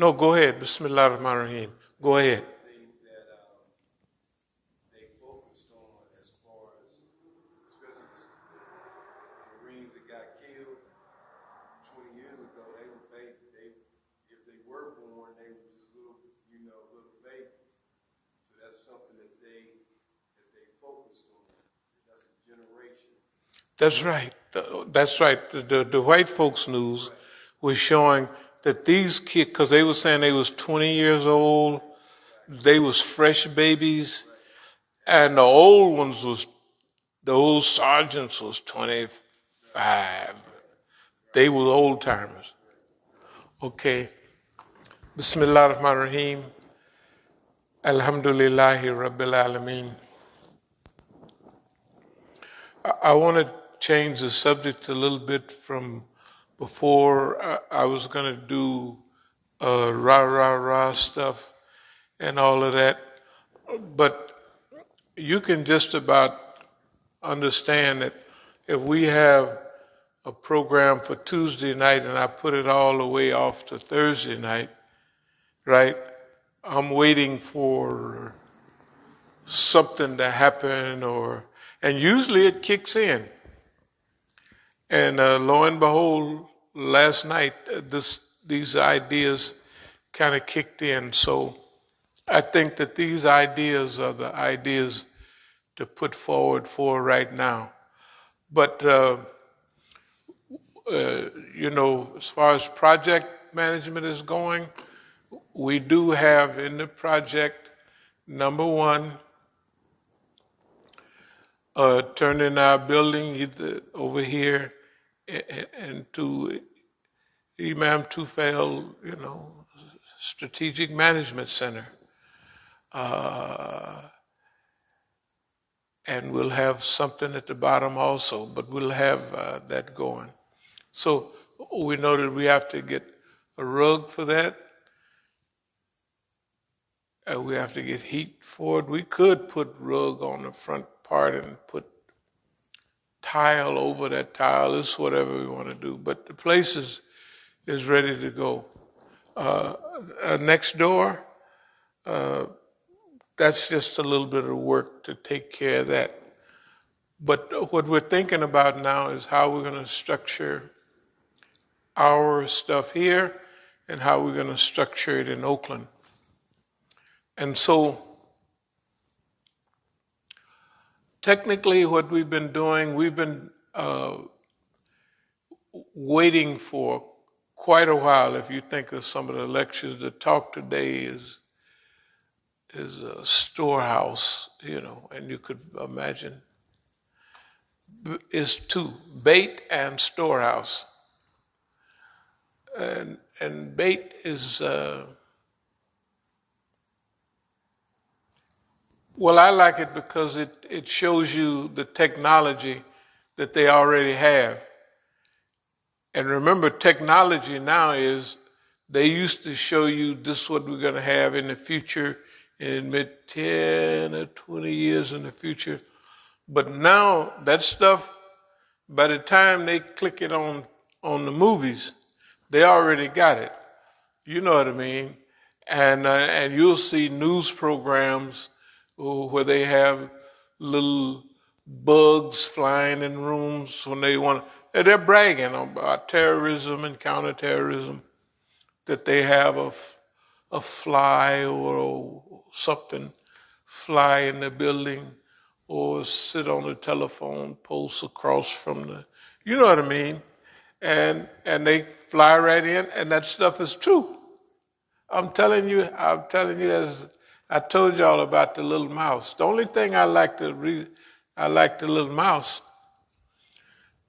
No, go ahead. Bismillah ar-Rahman ar-Rahim. Go ahead. Things that they focused on as far as, especially the Marines that got killed 20 years ago, they were if they were born, they were just little babies. So that's something that they focused on. That's a generation. That's right. That's right. The white folks news was showing that these kids, because they were saying they was 20 years old, they was fresh babies, and the old ones was, the old sergeants was 25. They were old timers. Okay. Bismillah ar-Rahman ar-Rahim. Alhamdulillahi Rabbil Alameen. I want to change the subject a little bit from before. I was going to do rah stuff and all of that, but you can just about understand that if we have a program for Tuesday night and I put it all the way off to Thursday night, right? I'm waiting for something to happen, and usually it kicks in. And lo and behold, last night these ideas kind of kicked in. So I think that these ideas are the ideas to put forward for right now. But as far as project management is going, we do have in the project, number one, turning our building either over here into Imam Tufail, Strategic Management Center. And we'll have something at the bottom also, but we'll have that going. So we know that we have to get a rug for that. We have to get heat for it. We could put rug on the front part and put tile over that tile. It's whatever we want to do. But the place is ready to go. Next door, that's just a little bit of work to take care of that. But what we're thinking about now is how we're going to structure our stuff here and how we're going to structure it in Oakland. And so technically what we've been doing, we've been waiting for quite a while. If you think of some of the lectures, the talk today is a storehouse, and you could imagine is two, bait and storehouse. And bait is, well, I like it because it shows you the technology that they already have. And remember, technology now is, they used to show you this is what we're going to have in the future, in 10 or 20 years in the future. But now that stuff, by the time they click it on the movies, they already got it. You know what I mean? And you'll see news programs where they have little bugs flying in rooms when they want to. They're bragging about terrorism and counterterrorism, that they have a fly or something fly in the building or sit on the telephone post across from the, you know what I mean? And they fly right in, and that stuff is true. I'm telling you, as I told y'all about the little mouse. The only thing I like the little mouse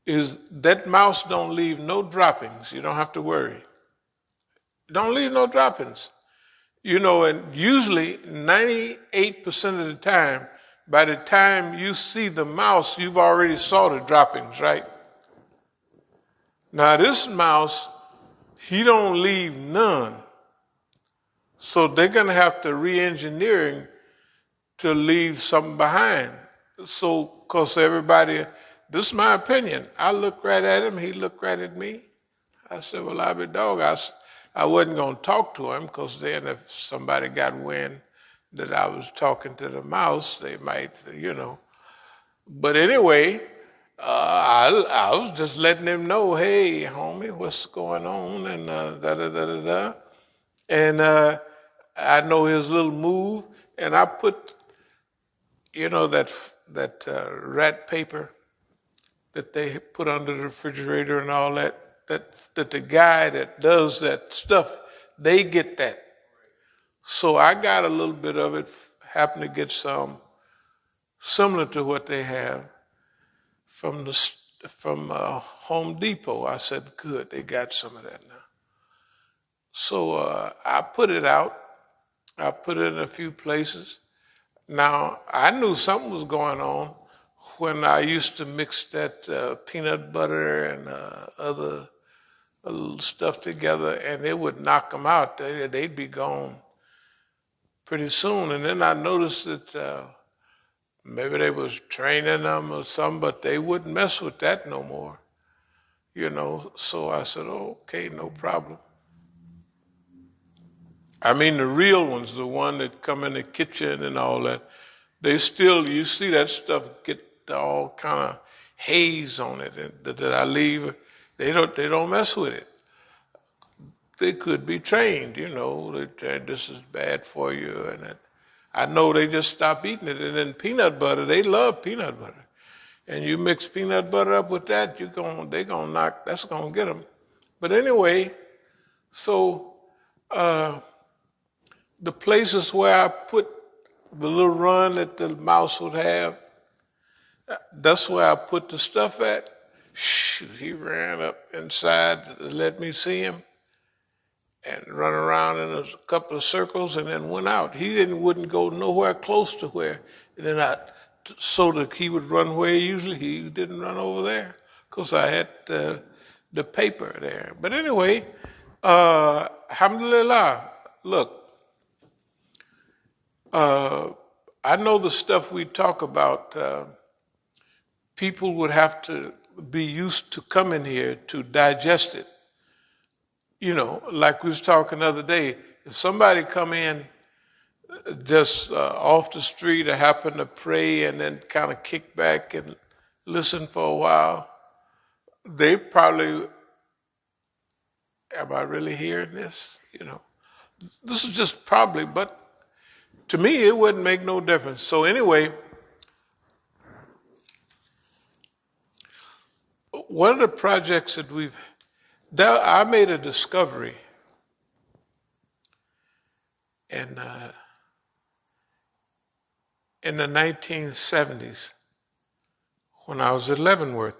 is that mouse don't leave no droppings. You don't have to worry. Don't leave no droppings. And usually 98% of the time, by the time you see the mouse, you've already saw the droppings, right? Now this mouse, he don't leave none. So they're going to have to re-engineering to leave something behind. So, because everybody, this is my opinion. I look right at him, he looked right at me. I said, well, I be dog. I wasn't going to talk to him because then if somebody got wind that I was talking to the mouse, they might, But anyway, I was just letting him know, hey, homie, what's going on, and da da da da da. And I know his little move, and I put, that rat paper that they put under the refrigerator and all that. That the guy that does that stuff, they get that. So I got a little bit of it. Happened to get some similar to what they have from Home Depot. I said, good, they got some of that now. So I put it out. I put it in a few places. Now, I knew something was going on when I used to mix that peanut butter and other little stuff together, and it would knock them out. They'd be gone pretty soon. And then I noticed that maybe they was training them or something, but they wouldn't mess with that no more. So I said, oh, okay, no problem. I mean, the real ones, the one that come in the kitchen and all that, they still, you see that stuff get all kind of haze on it that I leave. They don't mess with it. They could be trained, this is bad for you. And I know they just stop eating it. And then peanut butter, they love peanut butter. And you mix peanut butter up with that, that's gonna get them. But anyway, so the places where I put the little run that the mouse would have, that's where I put the stuff at. Shoot, he ran up inside to let me see him and run around in a couple of circles and then went out. He wouldn't go nowhere close to where. And then so that he would run where he didn't run over there because I had the paper there. But anyway, alhamdulillah, look, I know the stuff we talk about, people would have to be used to coming here to digest it. Like we was talking the other day, if somebody come in just off the street or happen to pray and then kind of kick back and listen for a while, they probably, am I really hearing this? This is just probably, but to me, it wouldn't make no difference. So anyway, one of the projects that I made a discovery in the 1970s when I was at Leavenworth.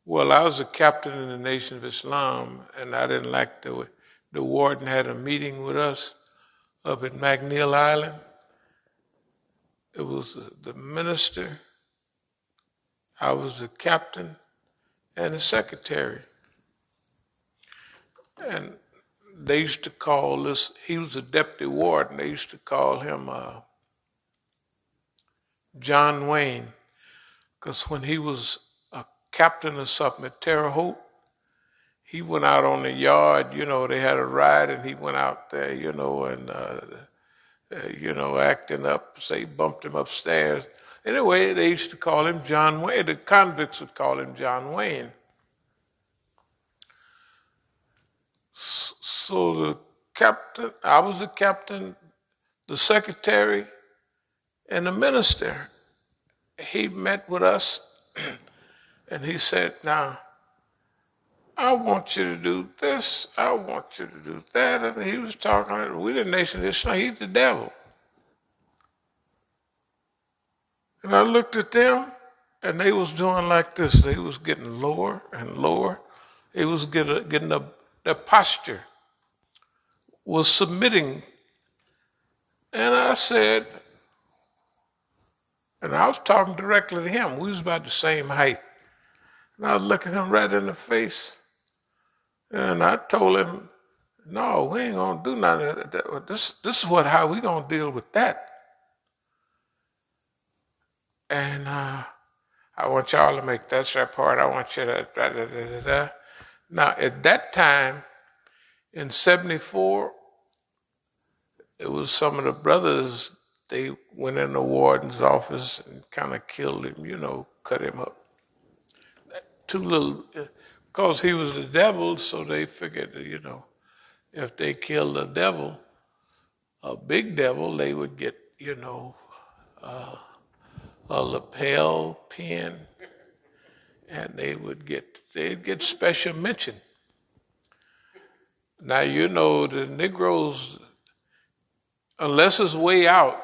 Well, I was a captain in the Nation of Islam, and I didn't like the warden had a meeting with us up at McNeil Island. It was the minister, I was the captain, and the secretary. And they used to call he was a deputy warden, they used to call him John Wayne, because when he was a captain or something at Terre Haute, he went out on the yard, they had a ride, and he went out there, and, acting up, say, bumped him upstairs. Anyway, they used to call him John Wayne. The convicts would call him John Wayne. So the captain, I was the captain, the secretary, and the minister. He met with us, and he said, now, I want you to do this, I want you to do that. And he was talking, we the Nation of Islam, he's the devil. And I looked at them, and they was doing like this. They was getting lower and lower. They was getting their posture was submitting. And I said, and I was talking directly to him. We was about the same height. And I was looking him right in the face. And I told him, no, we ain't gonna do nothing of that. This is how we gonna deal with that. And I want y'all to make that part. I want you to da. Now, at that time, in 74, it was some of the brothers, they went in the warden's office and kind of killed him, cut him up. Too little, because he was the devil, so they figured, if they killed the devil, a big devil, they would get, a lapel pin, and they'd get special mention. Now, the Negroes, unless it's way out,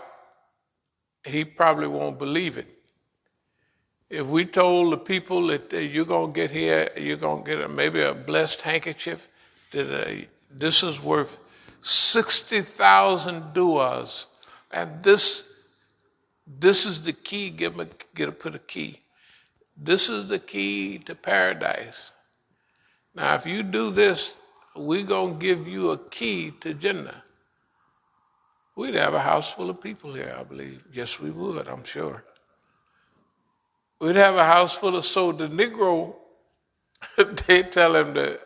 he probably won't believe it. If we told the people that you're going to get here, you're going to get maybe a blessed handkerchief, that this is worth 60,000 duas, and this is the key, put a key. This is the key to paradise. Now, if you do this, we're going to give you a key to Jannah. We'd have a house full of people here, I believe. Yes, we would, I'm sure. We'd have a house full of, so the Negro, they tell him that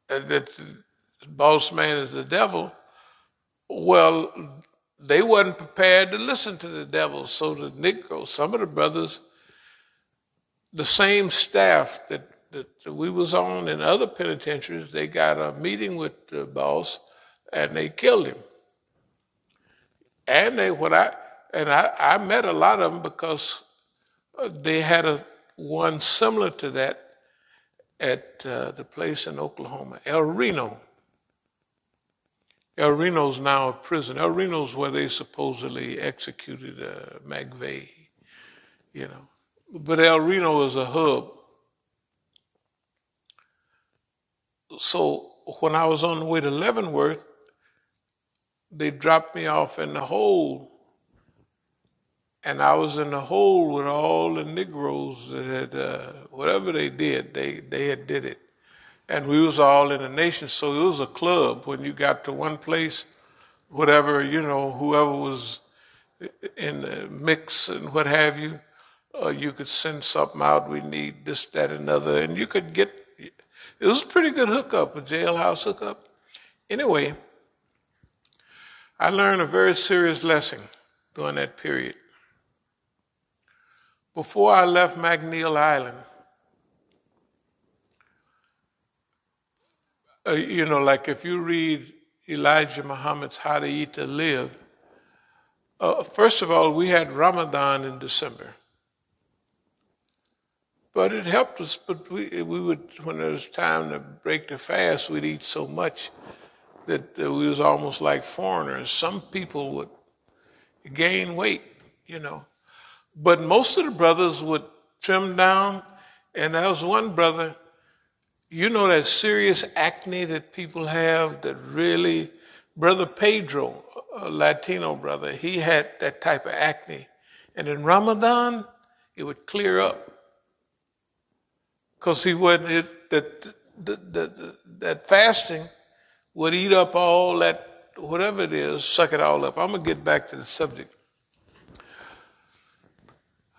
the boss man is the devil. Well, they wasn't prepared to listen to the devil. So the Negro, some of the brothers, the same staff that we was on in other penitentiaries, they got a meeting with the boss and they killed him. And I met a lot of them because they had one similar to that at the place in Oklahoma, El Reno. El Reno's now a prison. El Reno's where they supposedly executed McVeigh, But El Reno is a hub. So when I was on the way to Leavenworth, they dropped me off in the hole. And I was in the hole with all the Negroes that had, whatever they did, they had did it. And we was all in the nation, so it was a club. When you got to one place, whatever, whoever was in the mix and what have you, you could send something out, we need this, that, and other. And you could get, it was a pretty good hookup, a jailhouse hookup. Anyway, I learned a very serious lesson during that period. Before I left McNeil Island, like if you read Elijah Muhammad's How to Eat to Live, first of all, we had Ramadan in December. But it helped us, but we would, when it was time to break the fast, we'd eat so much that we was almost like foreigners. Some people would gain weight, But most of the brothers would trim down, and there was one brother, that serious acne that people have that really, Brother Pedro, a Latino brother, he had that type of acne. And in Ramadan, it would clear up. Because he wouldn't, that fasting would eat up all that, whatever it is, suck it all up. I'm going to get back to the subject.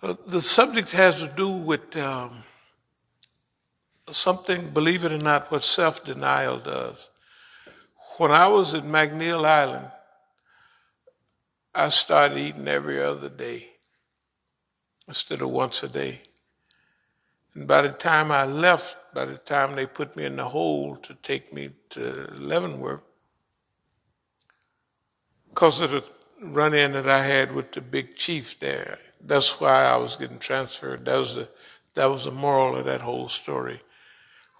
The subject has to do with something, believe it or not, what self-denial does. When I was at McNeil Island, I started eating every other day instead of once a day. And by the time I left, by the time they put me in the hole to take me to Leavenworth, because of the run-in that I had with the big chief there, that's why I was getting transferred. That was the moral of that whole story.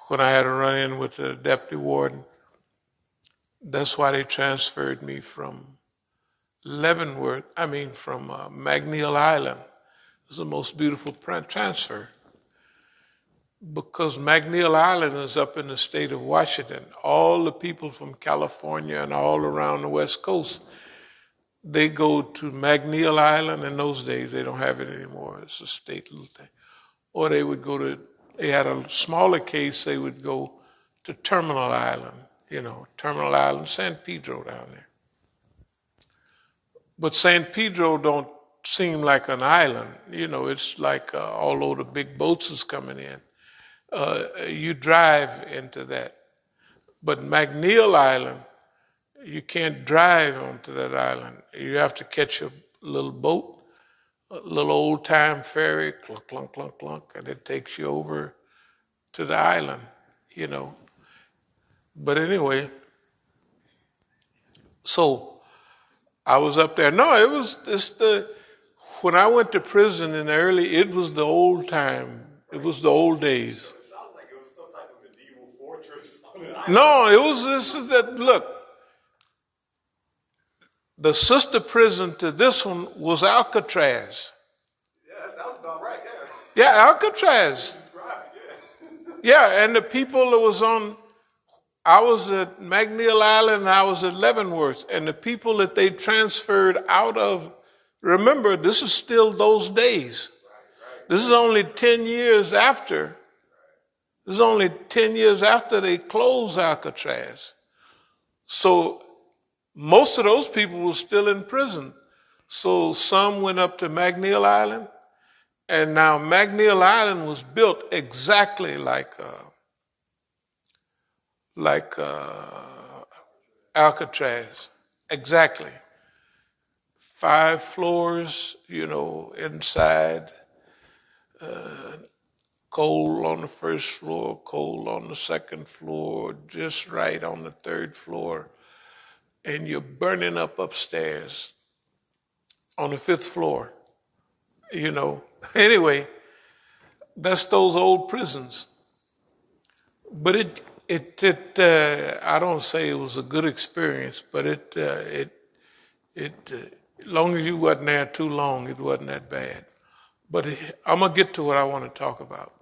When I had a run-in with the deputy warden, that's why they transferred me from McNeil Island. It was the most beautiful transfer. Because McNeil Island is up in the state of Washington. All the people from California and all around the West Coast, they go to McNeil Island. In those days, they don't have it anymore. It's a state little thing. Or they would they had a smaller case, they would go to Terminal Island, Terminal Island, San Pedro down there. But San Pedro don't seem like an island. It's like all the big boats is coming in. you drive into that. But McNeil Island, you can't drive onto that island. You have to catch a little boat, a little old time ferry, clunk, clunk, clunk, clunk, and it takes you over to the island, you know. But anyway, so I was up there. No, it was when I went to prison in the early, it was the old time. It was the old days. It sounds like it was some type of medieval fortress on an island. No, it was look, the sister prison to this one was Alcatraz. Yeah, that sounds about right. Yeah. Yeah, Alcatraz. Describe it. Yeah, and the people that was on, I was at McNeil Island and I was at Leavenworth, and the people that they transferred out of, remember, this is still those days. This is only 10 years after. This is only 10 years after they closed Alcatraz. So most of those people were still in prison. So some went up to McNeil Island, and now McNeil Island was built exactly like Alcatraz, exactly. 5 floors, inside. Cold on the first floor, cold on the second floor, just right on the third floor. And you're burning up upstairs on the 5th floor, Anyway, that's those old prisons. But I don't say it was a good experience, but as long as you wasn't there too long, it wasn't that bad. But I'm going to get to what I want to talk about.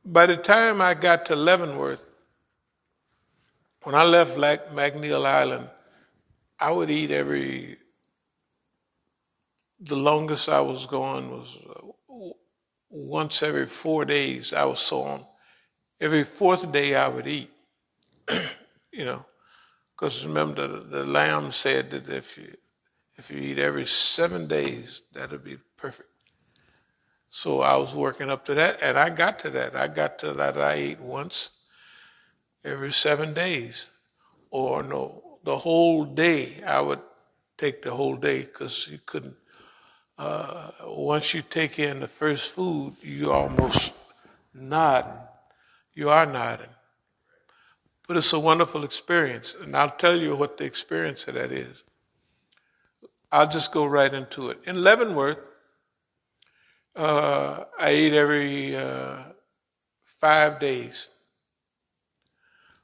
By the time I got to Leavenworth, when I left McNeil Island, I would eat the longest I was going was once every 4 days. I was so on. Every 4th day I would eat, because remember the Lamb said that if you eat every 7 days, that'll be perfect. So I was working up to that, and I got to that. I ate once every 7 days. Or no, the whole day. I would take the whole day because you couldn't. Once you take in the first food, you almost nod. You are nodding. But it's a wonderful experience, and I'll tell you what the experience of that is. I'll just go right into it. In Leavenworth, I ate every 5 days.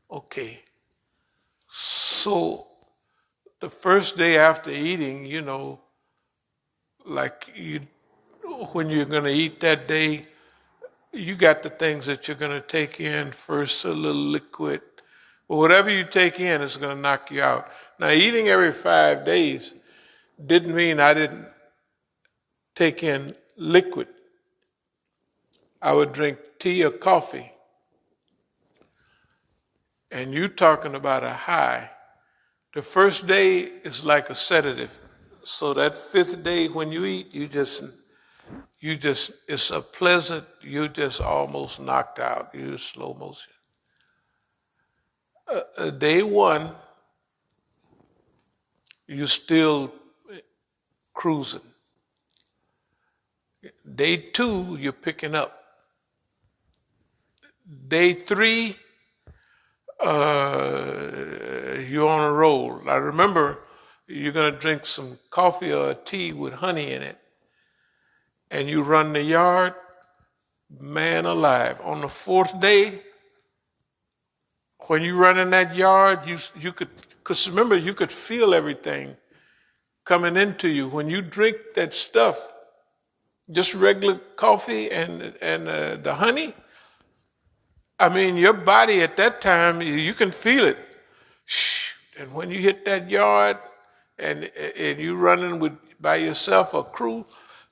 Okay. So the first day after eating, when you're going to eat that day, you got the things that you're going to take in first, a little liquid. But whatever you take in is going to knock you out. Now, eating every 5 days didn't mean I didn't take in liquid. I would drink tea or coffee. And you talking about a high. The first day is like a sedative. So that 5th day when you eat, it's a pleasant, you just almost knocked out. You're slow motion. Day 1, you're still cruising. Day 2, you're picking up. Day 3, you're on a roll. I remember you're going to drink some coffee or a tea with honey in it, and you run the yard, man alive. On the 4th day, when you run in that yard, you could, because remember, you could feel everything coming into you. When you drink that stuff, just regular coffee and the honey, I mean, your body at that time, you can feel it. And when you hit that yard and you running by yourself or crew,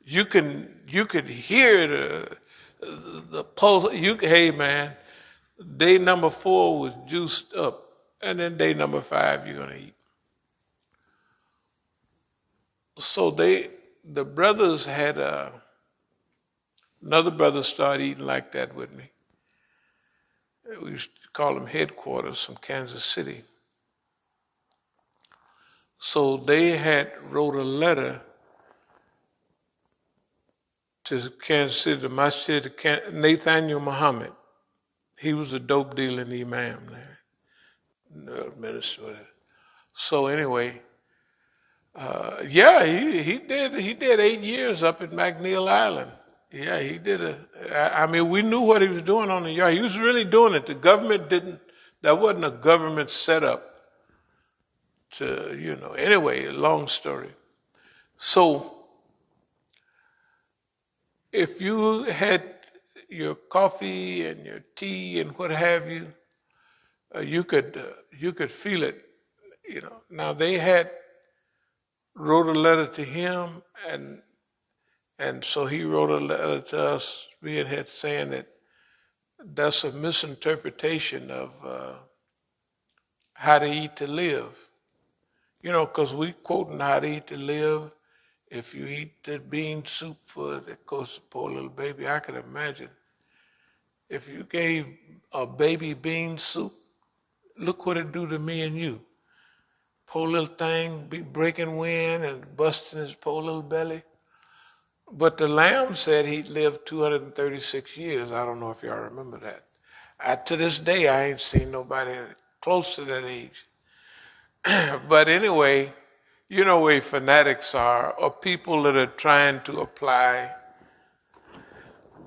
you could hear the pulse. Hey man, day number 4 was juiced up, and then day number 5 you're gonna eat. So the brothers had Another brother started eating like that with me. We used to call them headquarters from Kansas City. So they had wrote a letter to Kansas City, the Masjid, Nathaniel Muhammad. He was a dope dealing Imam there, the minister. So anyway, yeah, he did 8 years up at McNeil Island. Yeah, he did I mean, we knew what he was doing on the yard. He was really doing it. The government didn't. That wasn't a government setup. Anyway, long story. So if you had your coffee and your tea and what have you, you could feel it. Now they had wrote a letter to him, and so he wrote a letter to us, being here, saying that that's a misinterpretation of how to eat to live. Because we quoting how to eat to live. If you eat the bean soup for the course, poor little baby, I could imagine. If you gave a baby bean soup, look what it do to me and you. Poor little thing be breaking wind and busting his poor little belly. But the Lamb said he'd lived 236 years. I don't know if y'all remember that. To this day, I ain't seen nobody close to that age. But anyway, you know where fanatics are, or people that are trying to apply.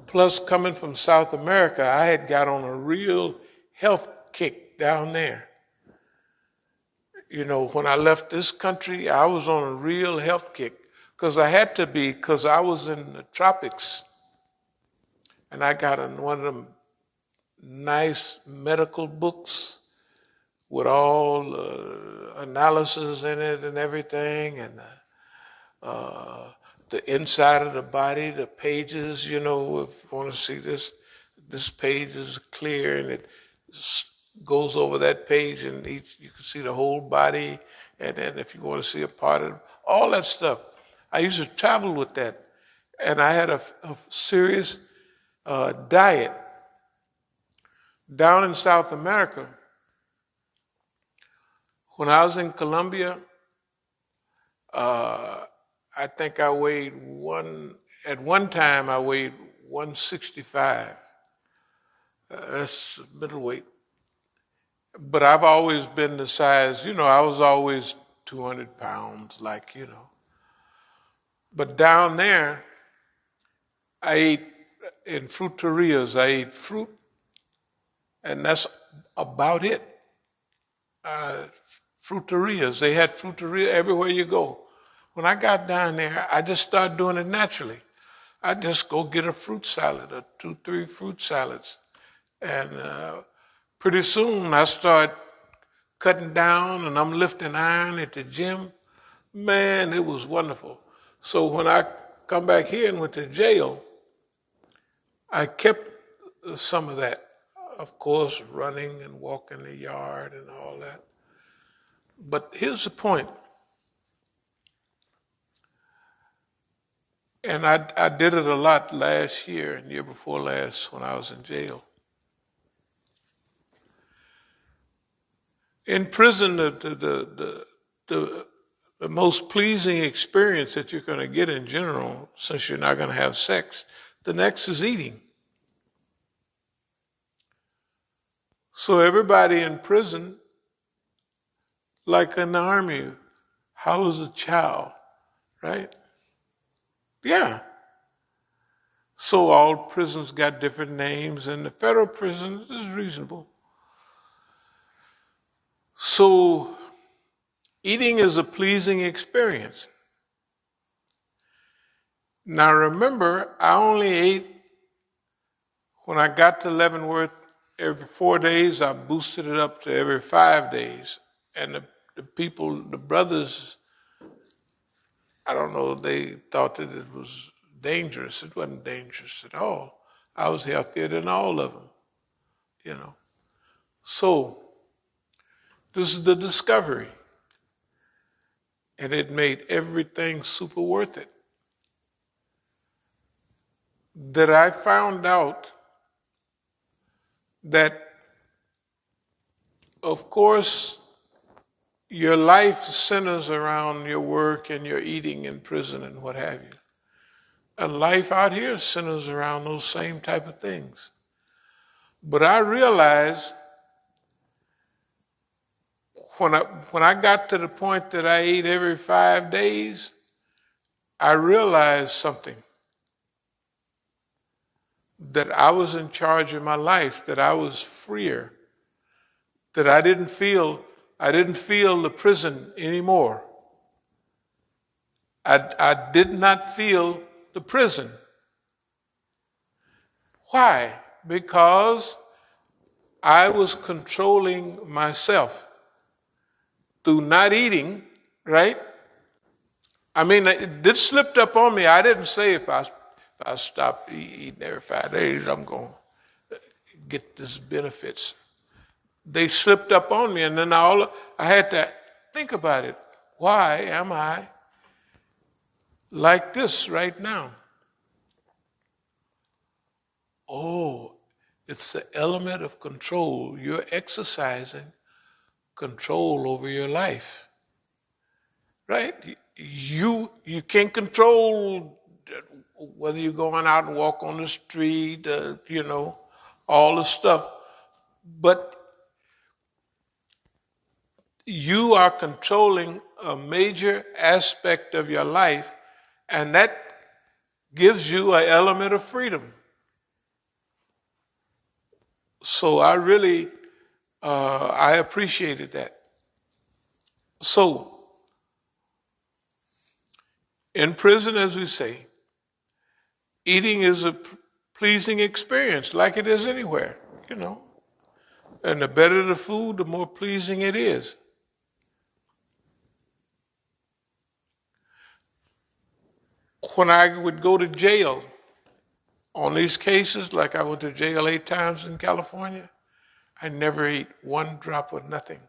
Plus, coming from South America, I had got on a real health kick down there. When I left this country, I was on a real health kick because I had to be, because I was in the tropics. And I got in one of them nice medical books with all analysis in it and everything, and the inside of the body, the pages, if you want to see this page is clear, and it goes over that page, and you can see the whole body, and then if you want to see a part of it, all that stuff. I used to travel with that, and I had a serious diet. Down in South America, when I was in Colombia, I think I weighed at one time I weighed 165. That's middleweight. But I've always been the size, I was always 200 pounds, But down there, I ate in fruterias, I ate fruit, and that's about it. Fruterias, they had fruteria everywhere you go. When I got down there, I just started doing it naturally. I just go get a fruit salad, or 2-3 fruit salads. And pretty soon I start cutting down, and I'm lifting iron at the gym. Man, it was wonderful. So when I come back here and went to jail, I kept some of that. Of course, running and walking the yard and all that. But here's the point. And I did it a lot last year and year before last when I was in jail. In prison, the most pleasing experience that you're going to get in general, since you're not going to have sex, the next is eating. So everybody in prison, like in the army, how's a child, right? Yeah. So all prisons got different names, and the federal prison is reasonable. So eating is a pleasing experience. Now remember, I only ate, when I got to Leavenworth, every 4 days. I boosted it up to every 5 days. And the people, the brothers, I don't know, they thought that it was dangerous. It wasn't dangerous at all. I was healthier than all of them, So this is the discovery. And it made everything super worth it. that I found out that, of course, your life centers around your work and your eating in prison and what have you. And life out here centers around those same type of things. But I realized when I got to the point that I ate every 5 days, I realized something. That I was in charge of my life, that I was freer, that I didn't feel the prison anymore. I did not feel the prison. Why? Because I was controlling myself through not eating, right? I mean, this slipped up on me. I didn't say if I stop eating every 5 days, I'm going to get these benefits. They slipped up on me, and then I had to think about it. Why am I like this right now? Oh, it's the element of control. You're exercising control over your life, right? You can't control whether you're going out and walk on the street, all the stuff, but you are controlling a major aspect of your life, and that gives you an element of freedom. So I really, I appreciated that. So, in prison, as we say, eating is a pleasing experience, like it is anywhere, And the better the food, the more pleasing it is. When I would go to jail, on these cases, like I went to jail 8 times in California, I never ate one drop of nothing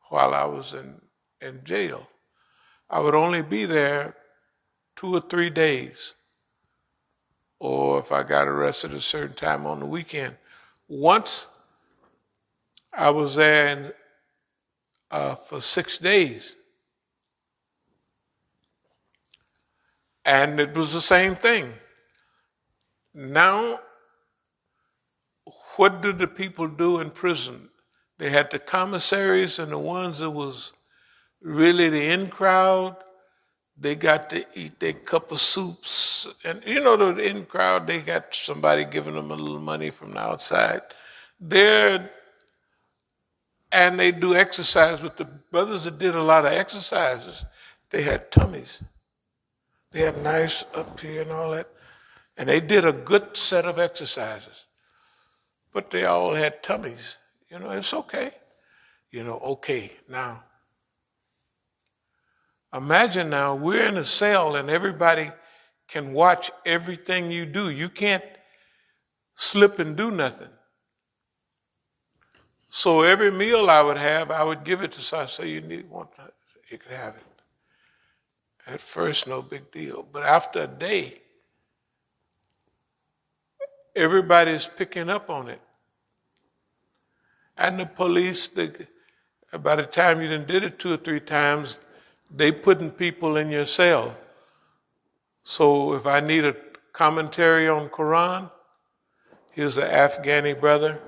while I was in jail. I would only be there 2 or 3 days, or if I got arrested at a certain time on the weekend. Once I was there for 6 days, and it was the same thing. Now, what did the people do in prison? They had the commissaries and the ones that was really the in crowd. They got to eat their cup of soups. And the in crowd, they got somebody giving them a little money from the outside. And they do exercise with the brothers that did a lot of exercises. They had tummies. They had nice up here and all that. And they did a good set of exercises. But they all had tummies. It's okay. Okay, now. Imagine now, we're in a cell and everybody can watch everything you do. You can't slip and do nothing. So every meal I would have, I would give it to someone. Say, you need one, you could have it. At first, no big deal. But after a day, everybody's picking up on it. And the police, by the time you done did it 2 or 3 times, they putting people in your cell. So if I need a commentary on Quran, here's an Afghani brother,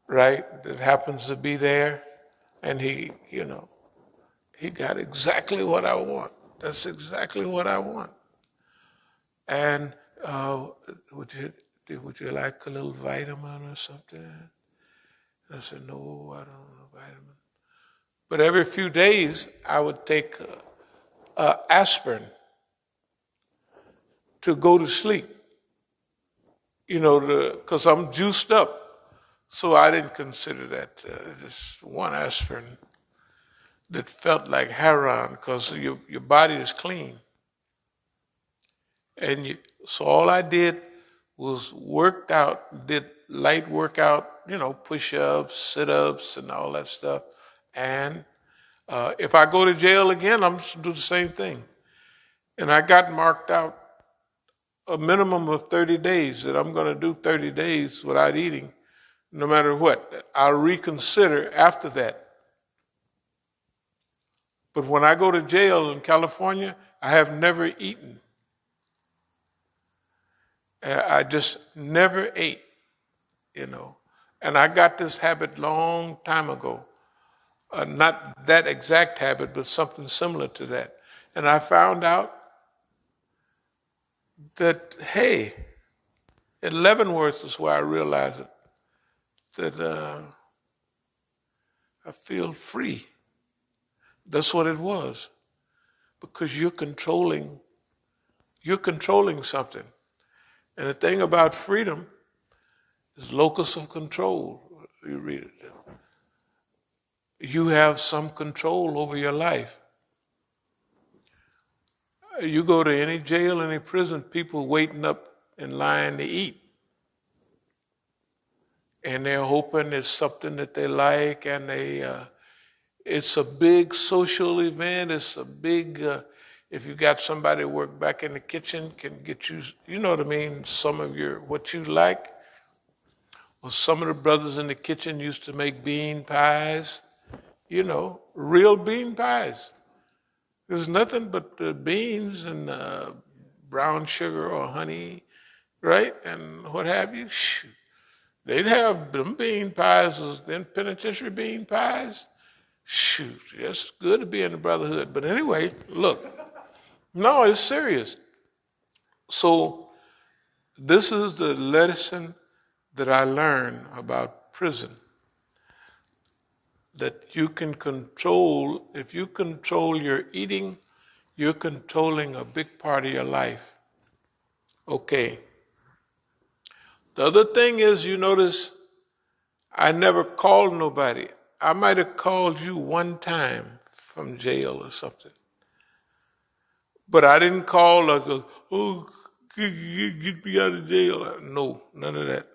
right, that happens to be there, and he got exactly what I want. That's exactly what I want. And would you like a little vitamin or something? And I said, no, I don't want a vitamin. But every few days, I would take aspirin to go to sleep, because I'm juiced up. So I didn't consider that just one aspirin that felt like heroin, because your body is clean. And so all I did was did light workout, push-ups, sit-ups, and all that stuff. And if I go to jail again, I'm just do the same thing. And I got marked out a minimum of 30 days, that I'm going to do 30 days without eating, no matter what. I'll reconsider after that. But when I go to jail in California, I have never eaten. I just never ate, you know. And I got this habit long time ago. Not that exact habit, but something similar to that. And I found out that, hey, at Leavenworth is where I realized it, that I feel free. That's what it was. Because you're controlling something. And the thing about freedom is locus of control. You read it. You have some control over your life. You go to any jail, any prison, people waiting up in line to eat. And they're hoping it's something that they like, and it's a big social event. It's a big, if you got somebody work back in the kitchen, can get you, you know what I mean, some of what you like. Well, some of the brothers in the kitchen used to make bean pies, real bean pies. There's nothing but beans and brown sugar or honey, right? And what have you. Shoot. They'd have them bean pies, then penitentiary bean pies. Shoot, it's good to be in the brotherhood. But anyway, look, no, it's serious. So this is the lesson that I learned about prison. That you can control, if you control your eating, you're controlling a big part of your life. Okay. The other thing is, you notice, I never called nobody. I might have called you one time from jail or something. But I didn't call like, oh, get me out of jail. No, none of that.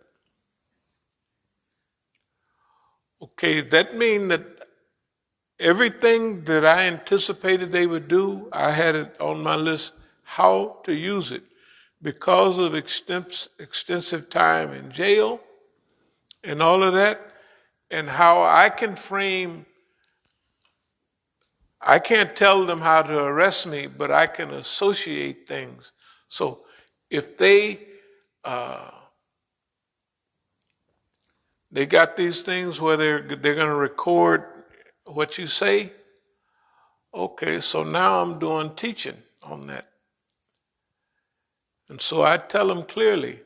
Okay, that means that everything that I anticipated they would do, I had it on my list how to use it. Because of extensive time in jail and all of that, and how I can frame, I can't tell them how to arrest me, but I can associate things. So if they got these things where they're going to record what you say, okay, so now I'm doing teaching on that. And so I tell them clearly,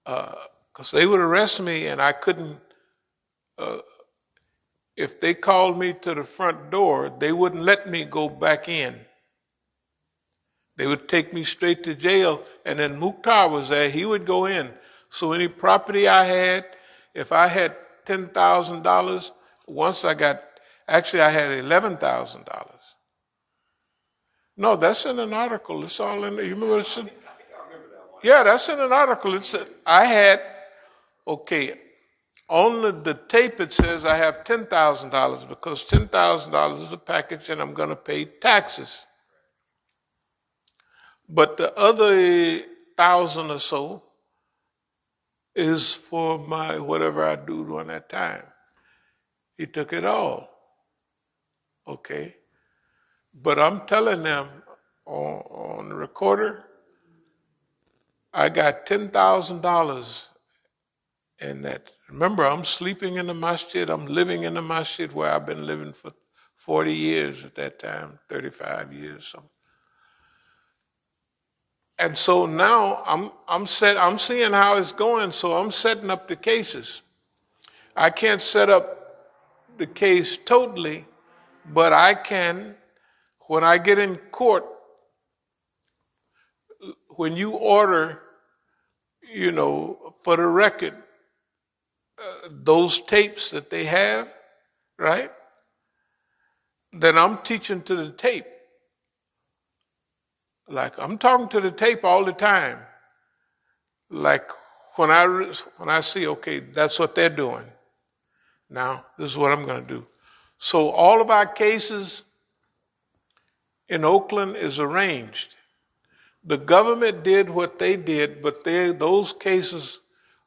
because they would arrest me and I couldn't, if they called me to the front door, they wouldn't let me go back in. They would take me straight to jail, and then Mukhtar was there, he would go in. So any property I had, if I had $10,000, I had $11,000. No, that's in an article. It's all in there. You remember it's in? Yeah, that's in an article. On the tape it says I have $10,000 because $10,000 is a package and I'm going to pay taxes. But the other 1,000 or so is for my whatever I do during that time. He took it all. Okay. But I'm telling them on the recorder, I got $10,000 in that. Remember, I'm sleeping in the masjid. I'm living in the masjid where I've been living for 40 years at that time, 35 years. So. And so now I'm seeing how it's going, so I'm setting up the cases. I can't set up the case totally, but I can, when I get in court, when you order, for the record, those tapes that they have, right? Then I'm teaching to the tape. Like I'm talking to the tape all the time. Like when I see, okay, that's what they're doing. Now, this is what I'm going to do. So all of our cases in Oakland is arranged. The government did what they did, but those cases,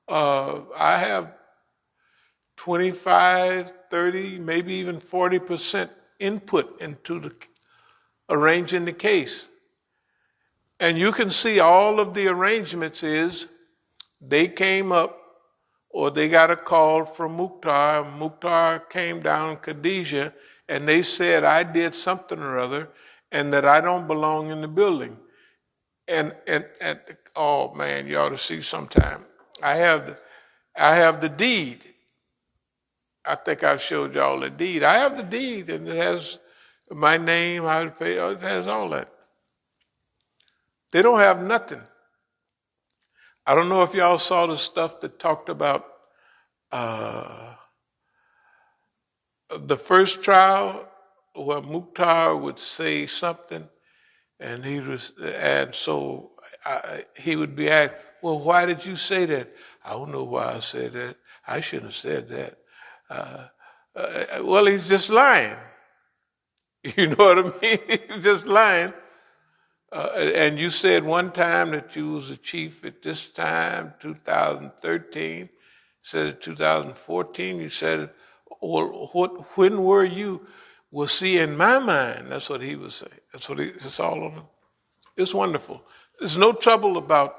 I have 25, 30, maybe even 40% input into arranging the case. And you can see all of the arrangements is they came up or they got a call from Mukhtar. Mukhtar came down Khadijah and they said I did something or other and that I don't belong in the building. And oh man, you ought to see sometime. I have the deed. I think I showed y'all the deed. I have the deed and it has my name, I pay, it has all that. They don't have nothing. I don't know if y'all saw the stuff that talked about the first trial where Mukhtar would say something and he would be asked, well, why did you say that? I don't know why I said that. I shouldn't have said that. Well, he's just lying. You know what I mean? He's just lying. And you said one time that you was a chief at this time, 2013. Said in 2014, you said, well, when were you? Well, see, in my mind, that's what he was saying. It's all on him. It's wonderful. There's no trouble about,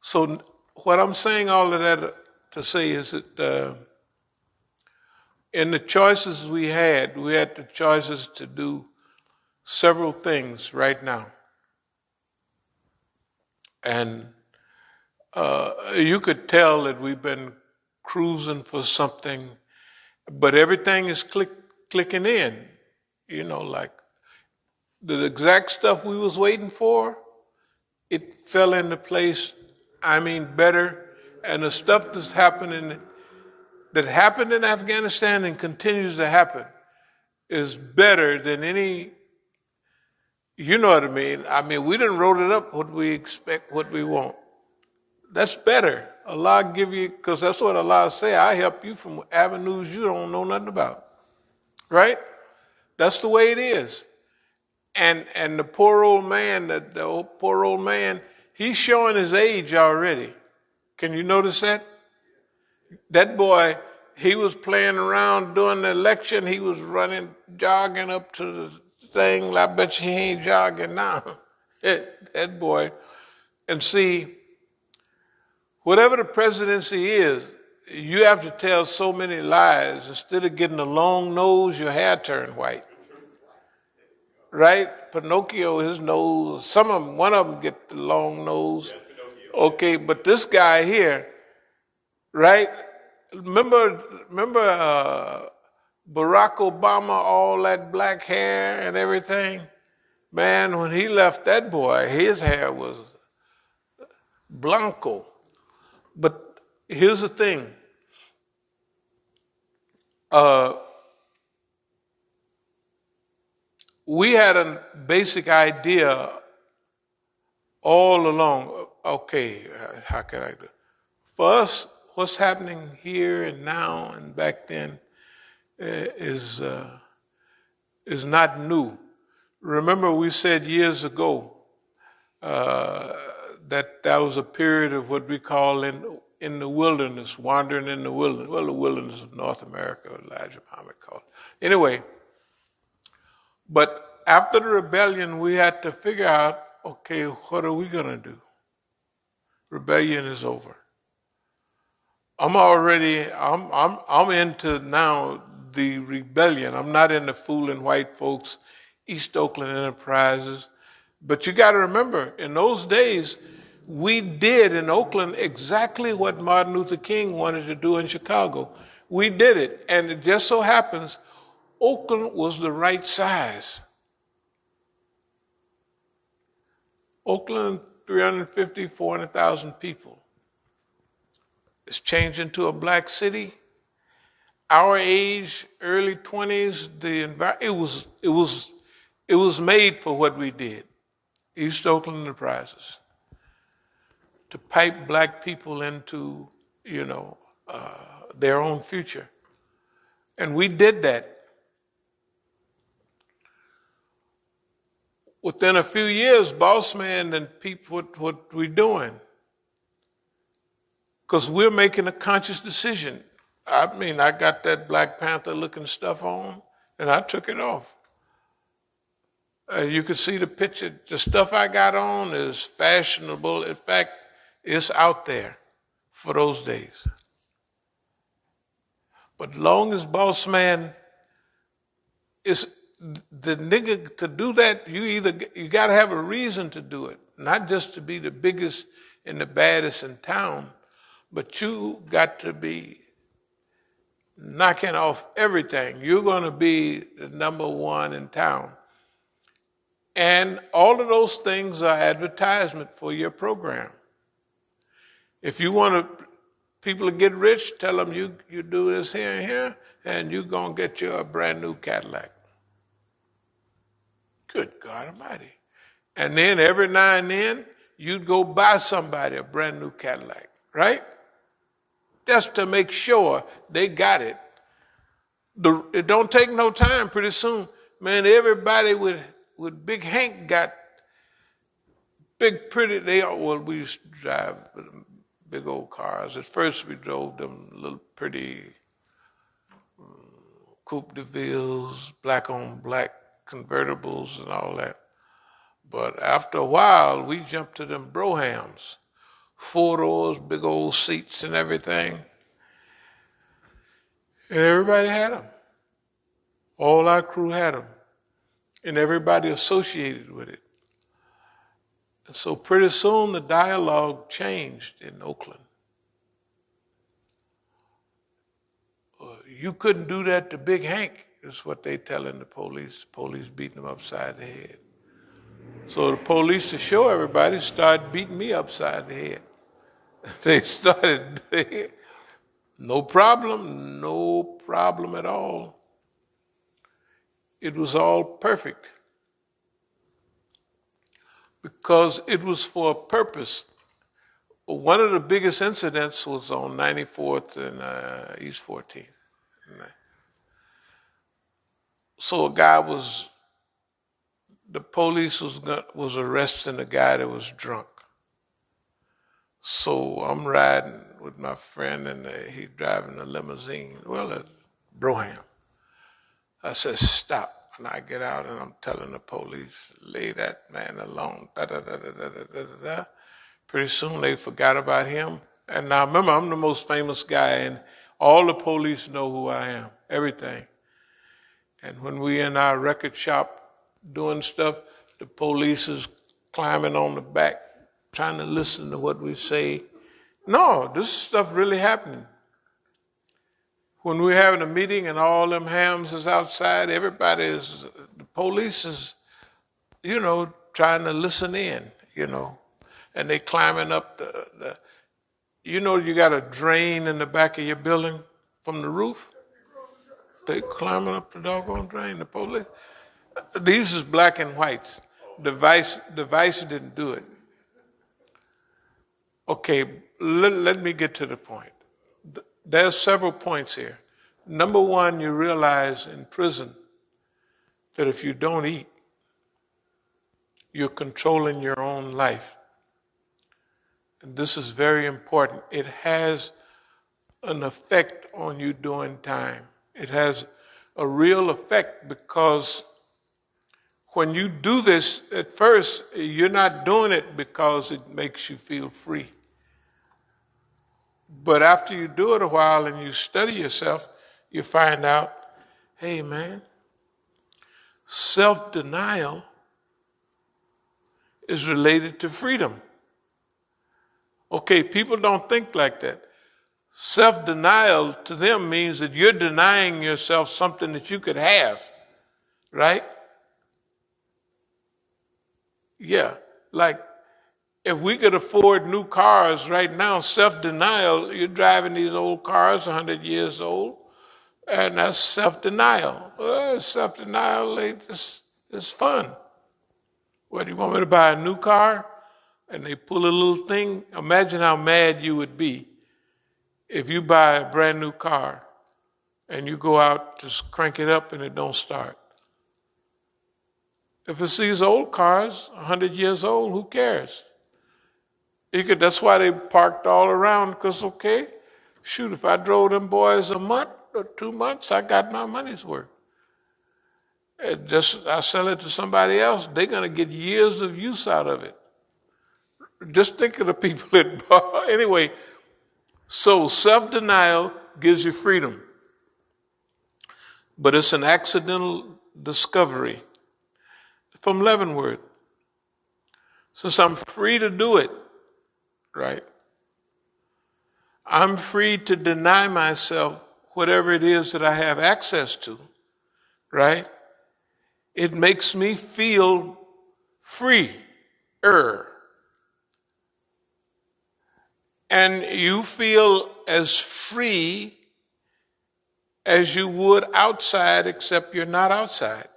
so what I'm saying all of that to say is that in the choices we had the choices to do several things right now. And you could tell that we've been cruising for something, but everything is clicking in, like the exact stuff we was waiting for, it fell into place, better. And the stuff that happened in Afghanistan and continues to happen is better than any, you know what I mean? We didn't wrote it up what we expect, what we want. That's better. Allah give you, because that's what Allah say, I help you from avenues you don't know nothing about. Right? That's the way it is. And the poor old man, he's showing his age already. Can you notice that? That boy, he was playing around during the election. He was jogging up to the thing. I bet you he ain't jogging now. That boy. And see, whatever the presidency is, you have to tell so many lies. Instead of getting a long nose, your hair turned white. Right? Pinocchio, his nose, one of them get the long nose. Okay, but this guy here, right? Remember Barack Obama, all that black hair and everything? Man, when he left that boy, his hair was blanco. But here's the thing. We had a basic idea all along. Okay, how can I do? For us, what's happening here and now and back then is not new. Remember, we said years ago that was a period of what we call in the wilderness, wandering in the wilderness. Well, the wilderness of North America, Elijah Muhammad called it. Anyway, but after the rebellion, we had to figure out, okay, what are we going to do? Rebellion is over. I'm into now the rebellion. I'm not into fooling white folks, East Oakland Enterprises. But you got to remember, in those days, we did in Oakland exactly what Martin Luther King wanted to do in Chicago. We did it. And it just so happens, Oakland was the right size. Oakland, 350, 400,000 people. It's changed into a black city. Our age, early 20s, it was made for what we did. East Oakland Enterprises. To pipe black people into, their own future. And we did that. Within a few years, boss man and people, what we're doing. Because we're making a conscious decision. I mean, I got that Black Panther looking stuff on, and I took it off. You can see the picture. The stuff I got on is fashionable. In fact, it's out there for those days. But long as boss man is the nigga to do that, you got to have a reason to do it, not just to be the biggest and the baddest in town, but you got to be knocking off everything. You're going to be the number one in town. And all of those things are advertisement for your program. If you want people to get rich, tell them you do this here and here, and you're going to get you a brand new Cadillac. Good God Almighty. And then every now and then, you'd go buy somebody a brand new Cadillac, right? Just to make sure they got it. It don't take no time. Pretty soon, man, everybody with Big Hank got big, pretty. We used to drive big old cars. At first, we drove them little pretty Coupe de Villes, black on black convertibles and all that. But after a while, we jumped to them Brohams, 4 doors, big old seats and everything. And everybody had them. All our crew had them. And everybody associated with it. And so pretty soon the dialogue changed in Oakland. You couldn't do that to Big Hank, is what they telling the police. Police beating them upside the head. So the police, to show everybody, started beating me upside the head. They started, no problem at all. It was all perfect. Because it was for a purpose. One of the biggest incidents was on 94th and East 14th. So the police was arresting a guy that was drunk. So I'm riding with my friend and he's driving a limousine, a Broham. I said, stop. And I get out and I'm telling the police, leave that man alone. Da-da-da-da-da-da-da-da. Pretty soon they forgot about him. And now remember, I'm the most famous guy and all the police know who I am, everything. And when we in our record shop doing stuff, the police is climbing on the back, trying to listen to what we say. No, this stuff really happening. When we're having a meeting and all them hams is outside, the police is, trying to listen in, and they climbing up you got a drain in the back of your building from the roof? They climbing up the doggone drain, the police. These is black and whites. The vice didn't do it. Okay, let me get to the point. There's several points here. Number one, you realize in prison that if you don't eat, you're controlling your own life. And this is very important. It has an effect on you during time. It has a real effect because when you do this, at first, you're not doing it because it makes you feel free. But after you do it a while and you study yourself, you find out, hey man, self-denial is related to freedom. Okay, people don't think like that. Self-denial to them means that you're denying yourself something that you could have, right? Yeah, like if we could afford new cars right now, self-denial, you're driving these old cars, 100 years old, and that's self-denial. Self-denial, it's fun. What, do you want me to buy a new car? And they pull a little thing. Imagine how mad you would be if you buy a brand new car and you go out to crank it up and it don't start. If it's these old cars, 100 years old, who cares? That's why they parked all around, because, okay, shoot, if I drove them boys a month or 2 months, I got my money's worth. I sell it to somebody else, they're going to get years of use out of it. Just think of the people that bought. Anyway, so self-denial gives you freedom. But it's an accidental discovery from Leavenworth. Since I'm free to do it, right? I'm free to deny myself whatever it is that I have access to, right? It makes me feel free-er. And you feel as free as you would outside, except you're not outside.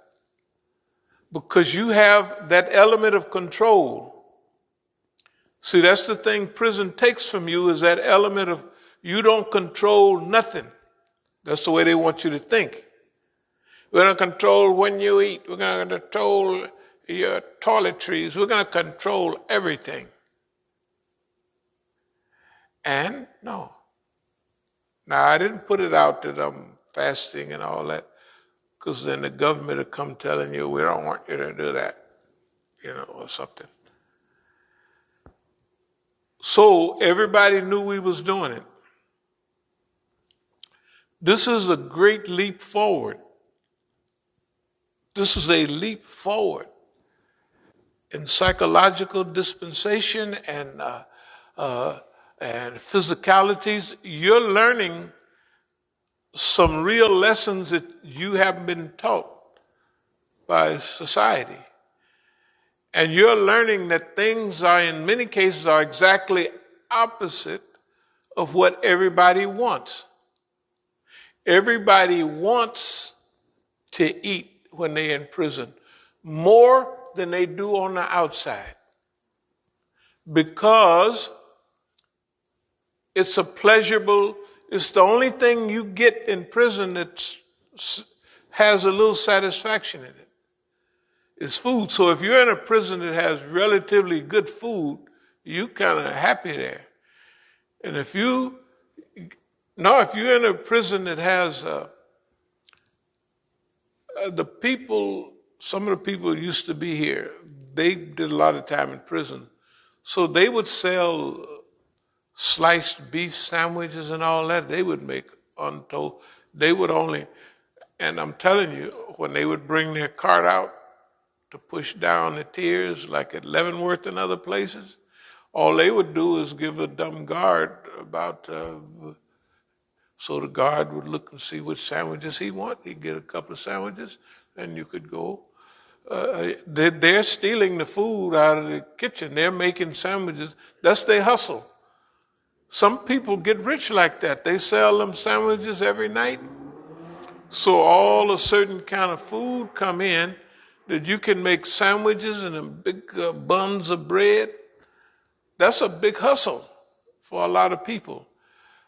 Because you have that element of control. See, that's the thing prison takes from you, is that element of you don't control nothing. That's the way they want you to think. We're going to control when you eat. We're going to control your toiletries. We're going to control everything. And no. Now, I didn't put it out that I'm fasting and all that, because then the government will come telling you, we don't want you to do that, or something. So everybody knew we was doing it. This is a great leap forward. This is a leap forward in psychological dispensation and physicalities. You're learning some real lessons that you haven't been taught by society. And you're learning that things are, in many cases, are exactly opposite of what everybody wants. Everybody wants to eat when they're in prison more than they do on the outside, because it's it's the only thing you get in prison that has a little satisfaction in it. It's food. So if you're in a prison that has relatively good food, you kind of happy there. And if you're in a prison that has some of the people used to be here, they did a lot of time in prison. So they would sell sliced beef sandwiches and all that. They would make untold. They would only, and I'm telling you, when they would bring their cart out to push down the tiers, like at Leavenworth and other places, all they would do is give a dumb guard so the guard would look and see which sandwiches he want. He'd get a couple of sandwiches, and you could go. They're stealing the food out of the kitchen. They're making sandwiches. That's their hustle. Some people get rich like that. They sell them sandwiches every night. So all a certain kind of food come in that you can make sandwiches and big buns of bread. That's a big hustle for a lot of people.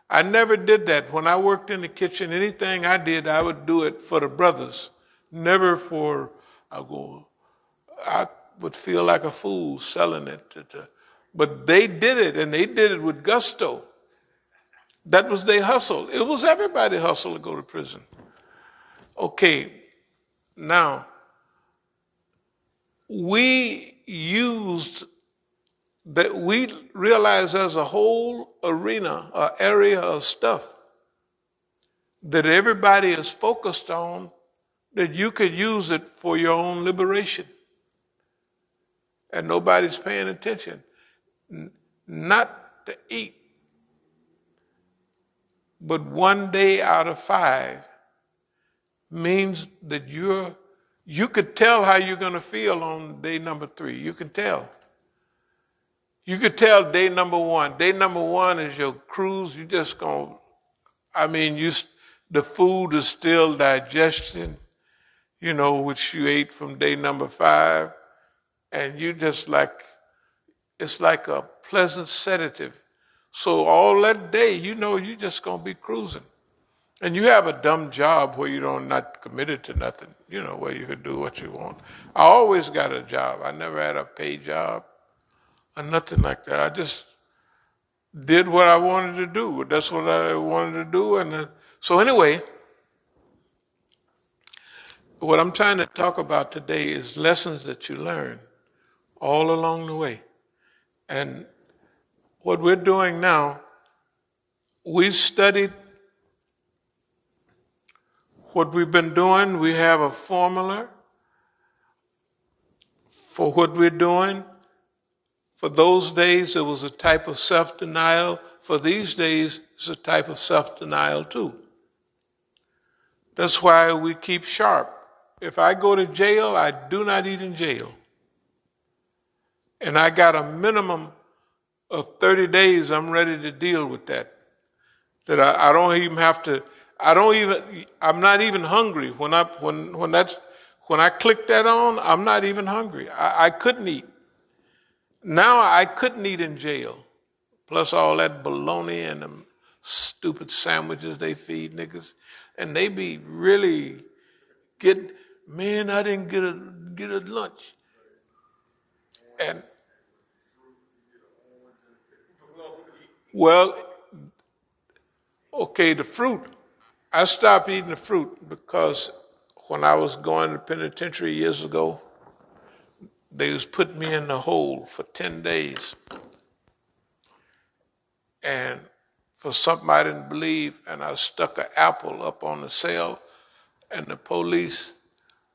I never did that. When I worked in the kitchen, anything I did, I would do it for the brothers. Never for, I would feel like a fool selling it. But they did it, and they did it with gusto. That was their hustle. It was everybody's hustle to go to prison. Okay, now, we realized there's a whole area of stuff that everybody is focused on, that you could use it for your own liberation. And nobody's paying attention. Not to eat, but 1 day out of 5 means that you could tell how you're going to feel on day number 3. You can tell. You could tell day number 1. Day number 1 is your cruise. You just going, the food is still digestion, which you ate from day number 5. And you just it's like a pleasant sedative. So all that day, you're just going to be cruising. And you have a dumb job where you don't not committed to nothing, where you could do what you want. I always got a job. I never had a paid job or nothing like that. I just did what I wanted to do. That's what I wanted to do. And so anyway, what I'm trying to talk about today is lessons that you learn all along the way. And what we're doing now, we've studied what we've been doing. We have a formula for what we're doing. For those days, it was a type of self-denial. For these days, it's a type of self-denial too. That's why we keep sharp. If I go to jail, I do not eat in jail. And I got a minimum of 30 days, I'm ready to deal with that. That I don't even have to, I'm not even hungry. When I click that on, I'm not even hungry. I couldn't eat. Now I couldn't eat in jail. Plus all that bologna and them stupid sandwiches they feed niggas. And they be really man, I didn't get a lunch. And well, okay, the fruit. I stopped eating the fruit because when I was going to the penitentiary years ago, they was putting me in the hole for 10 days. And for something I didn't believe, and I stuck an apple up on the cell, and the police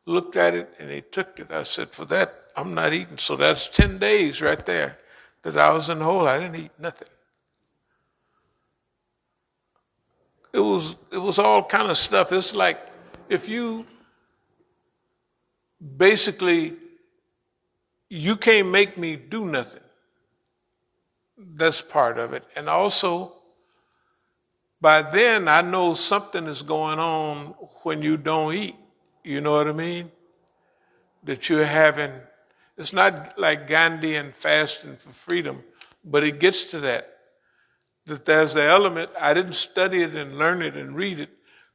looked at it and they took it. I said, for that, I'm not eating. So that's 10 days right there that I was in the hole. I didn't eat nothing. It was all kind of stuff. It's like if you basically, you can't make me do nothing. That's part of it. And also, by then I know something is going on when you don't eat. You know what I mean? That you're having, it's not like Gandhi and fasting for freedom, but it gets to that there's the element. I didn't study it and learn it and read it,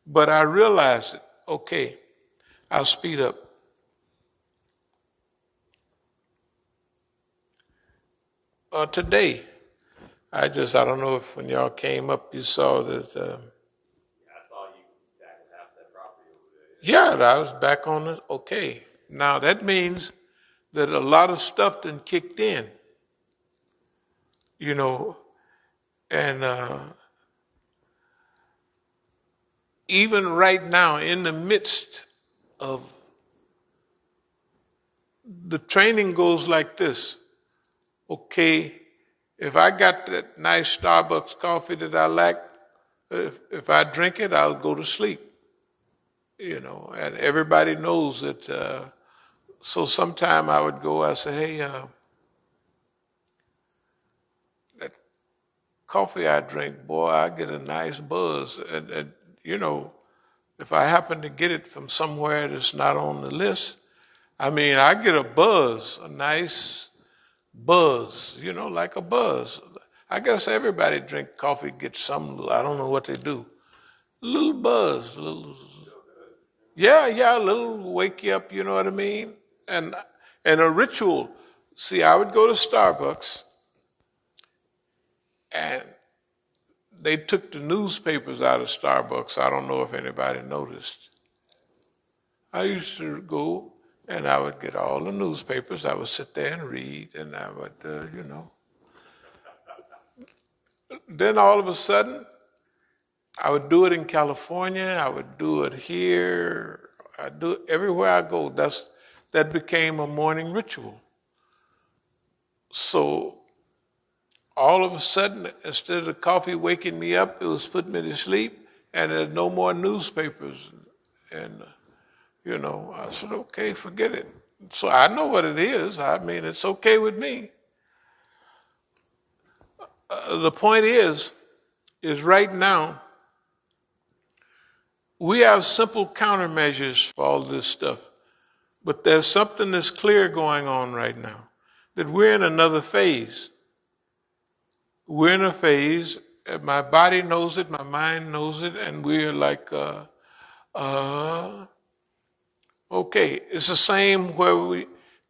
but I realized it. Okay, I'll speed up. Today, I don't know if when y'all came up you saw that. I saw you tackle half that property over there. Yeah, I was back on it. Okay, now that means that a lot of stuff then kicked in. And even right now, in the midst of the training goes like this. Okay, if I got that nice Starbucks coffee that I like, if I drink it, I'll go to sleep. And everybody knows that. So sometime I would go, I say, hey, that coffee I drink, boy, I get a nice buzz. And if I happen to get it from somewhere that's not on the list, I get a buzz, a nice buzz, like a buzz. I guess everybody drink coffee, get some, I don't know what they do. A little buzz, a little wake you up, you know what I mean? And a ritual. See, I would go to Starbucks and they took the newspapers out of Starbucks. I don't know if anybody noticed. I used to go and I would get all the newspapers. I would sit there and read, and I would, Then all of a sudden, I would do it in California. I would do it here. I do it everywhere I go. That became a morning ritual. So all of a sudden, instead of the coffee waking me up, it was putting me to sleep, and there's no more newspapers. And I said, okay, forget it. So I know what it is. It's okay with me. The point is right now, we have simple countermeasures for all this stuff. But there's something that's clear going on right now, that we're in another phase. We're in a phase My body knows it, my mind knows it, and we're like, okay. It's the same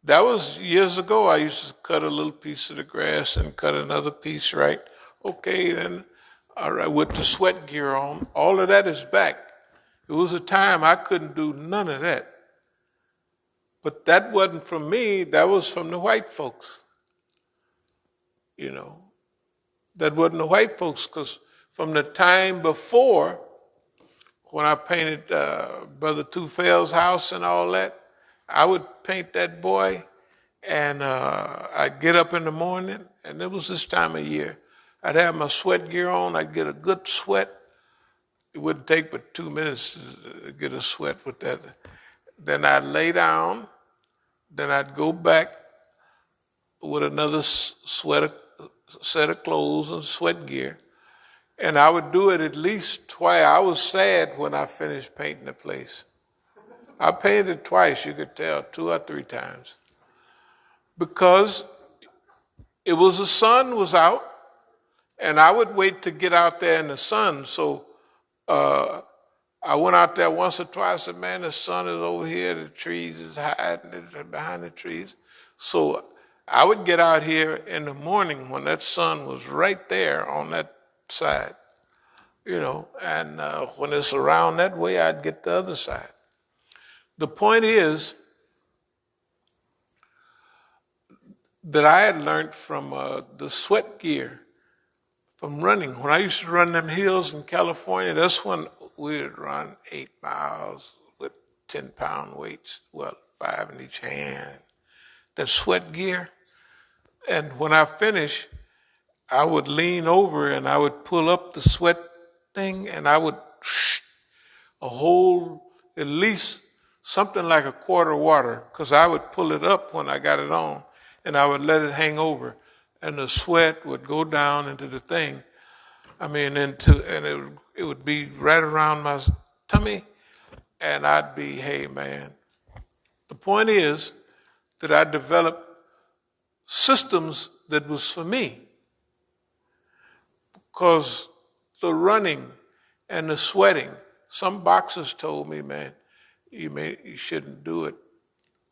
that was years ago. I used to cut a little piece of the grass and cut another piece, right? Okay, then, all right, with the sweat gear on, all of that is back. It was a time I couldn't do none of that. But that wasn't from me, that was from the white folks. That wasn't the white folks, because from the time before, when I painted Brother Tufell's house and all that, I would paint that boy, and I'd get up in the morning, and it was this time of year. I'd have my sweat gear on, I'd get a good sweat. It wouldn't take but 2 minutes to get a sweat with that. Then I'd lay down, then I'd go back with another set of clothes and sweat gear. And I would do it at least twice. I was sad when I finished painting the place. I painted it twice, you could tell, 2 or 3 times. Because the sun was out, and I would wait to get out there in the sun. So I went out there once or twice and said, man, the sun is over here, the trees is hiding behind the trees. So I would get out here in the morning when that sun was right there on that side, and when it's around that way, I'd get the other side. The point is that I had learned from the sweat gear, from running. When I used to run them hills in California, that's when we would run 8 miles with 10-pound weights, 5 in each hand. That sweat gear. And when I finish, I would lean over and I would pull up the sweat thing, and I would a whole, at least something like a quart of water, because I would pull it up when I got it on, and I would let it hang over, and the sweat would go down into the thing. And it would be right around my tummy, and I'd be, hey man. The point is that I developed systems that was for me, because the running and the sweating, some boxers told me, man, you shouldn't do it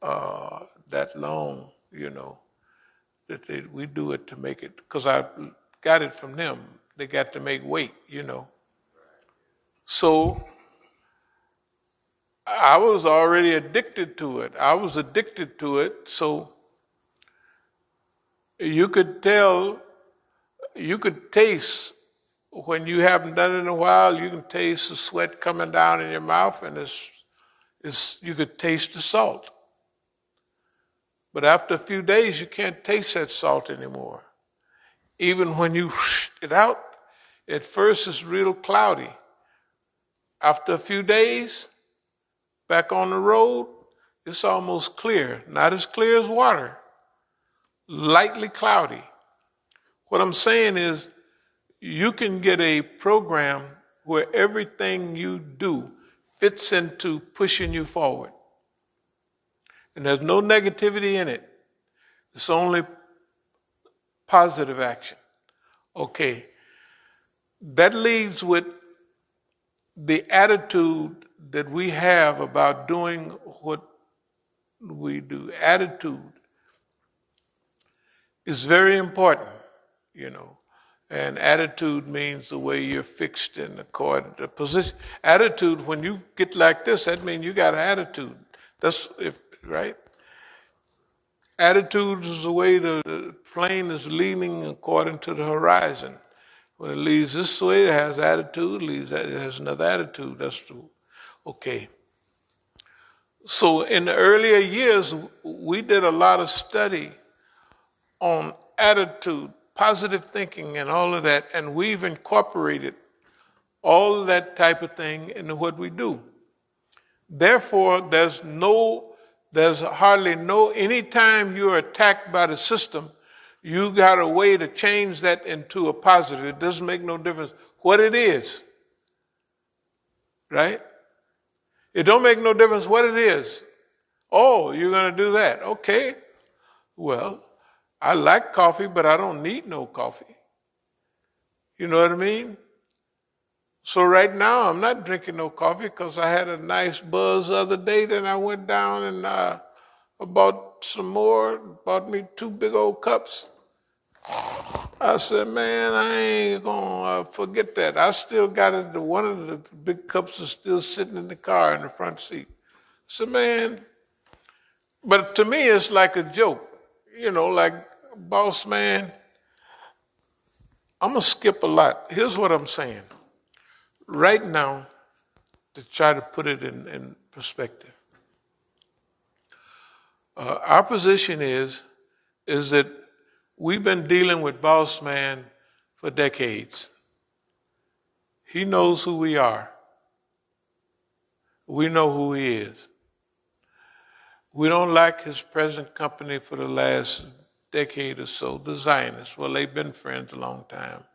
that long, that we do it to make it, because I got it from them. They got to make weight, So I was already addicted to it. So you could taste, when you haven't done it in a while, you can taste the sweat coming down in your mouth, and you could taste the salt. But after a few days, you can't taste that salt anymore. Even when you it out, at first it's real cloudy. After a few days, back on the road, it's almost clear. Not as clear as water, lightly cloudy. What I'm saying is, you can get a program where everything you do fits into pushing you forward. And there's no negativity in it. It's only positive action. Okay. That leads with the attitude that we have about doing what we do. Attitude is very important, And attitude means the way you're fixed in the position. Attitude, when you get like this, that means you got an attitude. Right? Attitude is the way the plane is leaning according to the horizon. When it leaves this way, it has attitude. It has another attitude. Okay. So in the earlier years, we did a lot of study on attitude, positive thinking, and all of that, and we've incorporated all of that type of thing into what we do. Therefore, there's hardly anytime you're attacked by the system, you got a way to change that into a positive. It doesn't make no difference what it is, right? It don't make no difference what it is. Oh, you're going to do that. Okay. Well, I like coffee, but I don't need no coffee. You know what I mean? So right now I'm not drinking no coffee because I had a nice buzz the other day. Then I went down and I bought some more, bought me 2 big old cups. I said, man, I ain't gonna forget that. I still got it. One of the big cups is still sitting in the car in the front seat. I said, man, but to me it's like a joke. You know, like, boss man, I'm gonna skip a lot. Here's what I'm saying. Right now, to try to put it in perspective, our position is that we've been dealing with boss man for decades. He knows who we are. We know who he is. We don't like his present company for the last decade or so, the Zionists. Well, they've been friends a long time.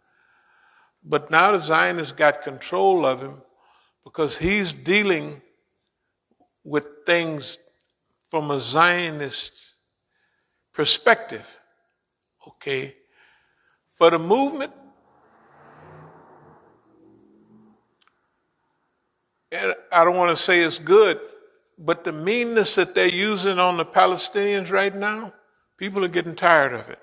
But now the Zionists got control of him because he's dealing with things from a Zionist perspective. Okay? For the movement, and I don't want to say it's good, but the meanness that they're using on the Palestinians right now, people are getting tired of it.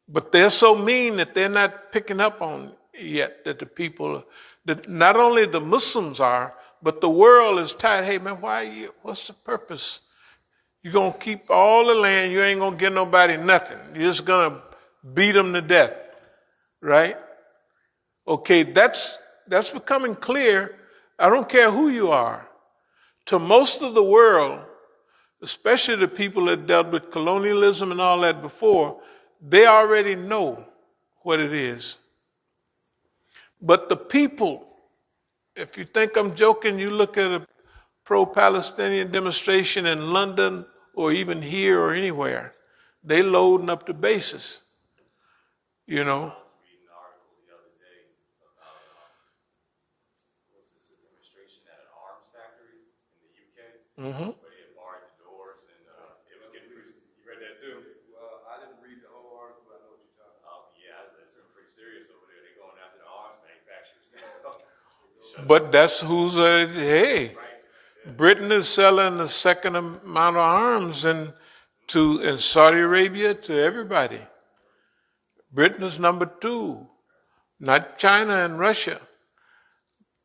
But they're so mean that they're not picking up on yet that the people, that not only the Muslims are, but the world is tired. Hey man, what's the purpose? You're going to keep all the land, you ain't going to get nobody nothing. You're just going to beat them to death, right? Okay, that's becoming clear. I don't care who you are. To most of the world, especially the people that dealt with colonialism and all that before, they already know what it is. But the people, if you think I'm joking, you look at a pro-Palestinian demonstration in London or even here or anywhere, they loading up the bases, you know. Reading an article the other day about was this a demonstration at an arms factory in the UK? Mm-hmm. Where they had barred the doors and it was getting pretty. You read that too? Well, I didn't read the whole article, but I know what you're talking about. Yeah, it's been pretty serious over there. They're going after the arms manufacturers now. But that's who's hey. Right. Britain is selling the second amount of arms in Saudi Arabia to everybody. Britain is number 2, not China and Russia.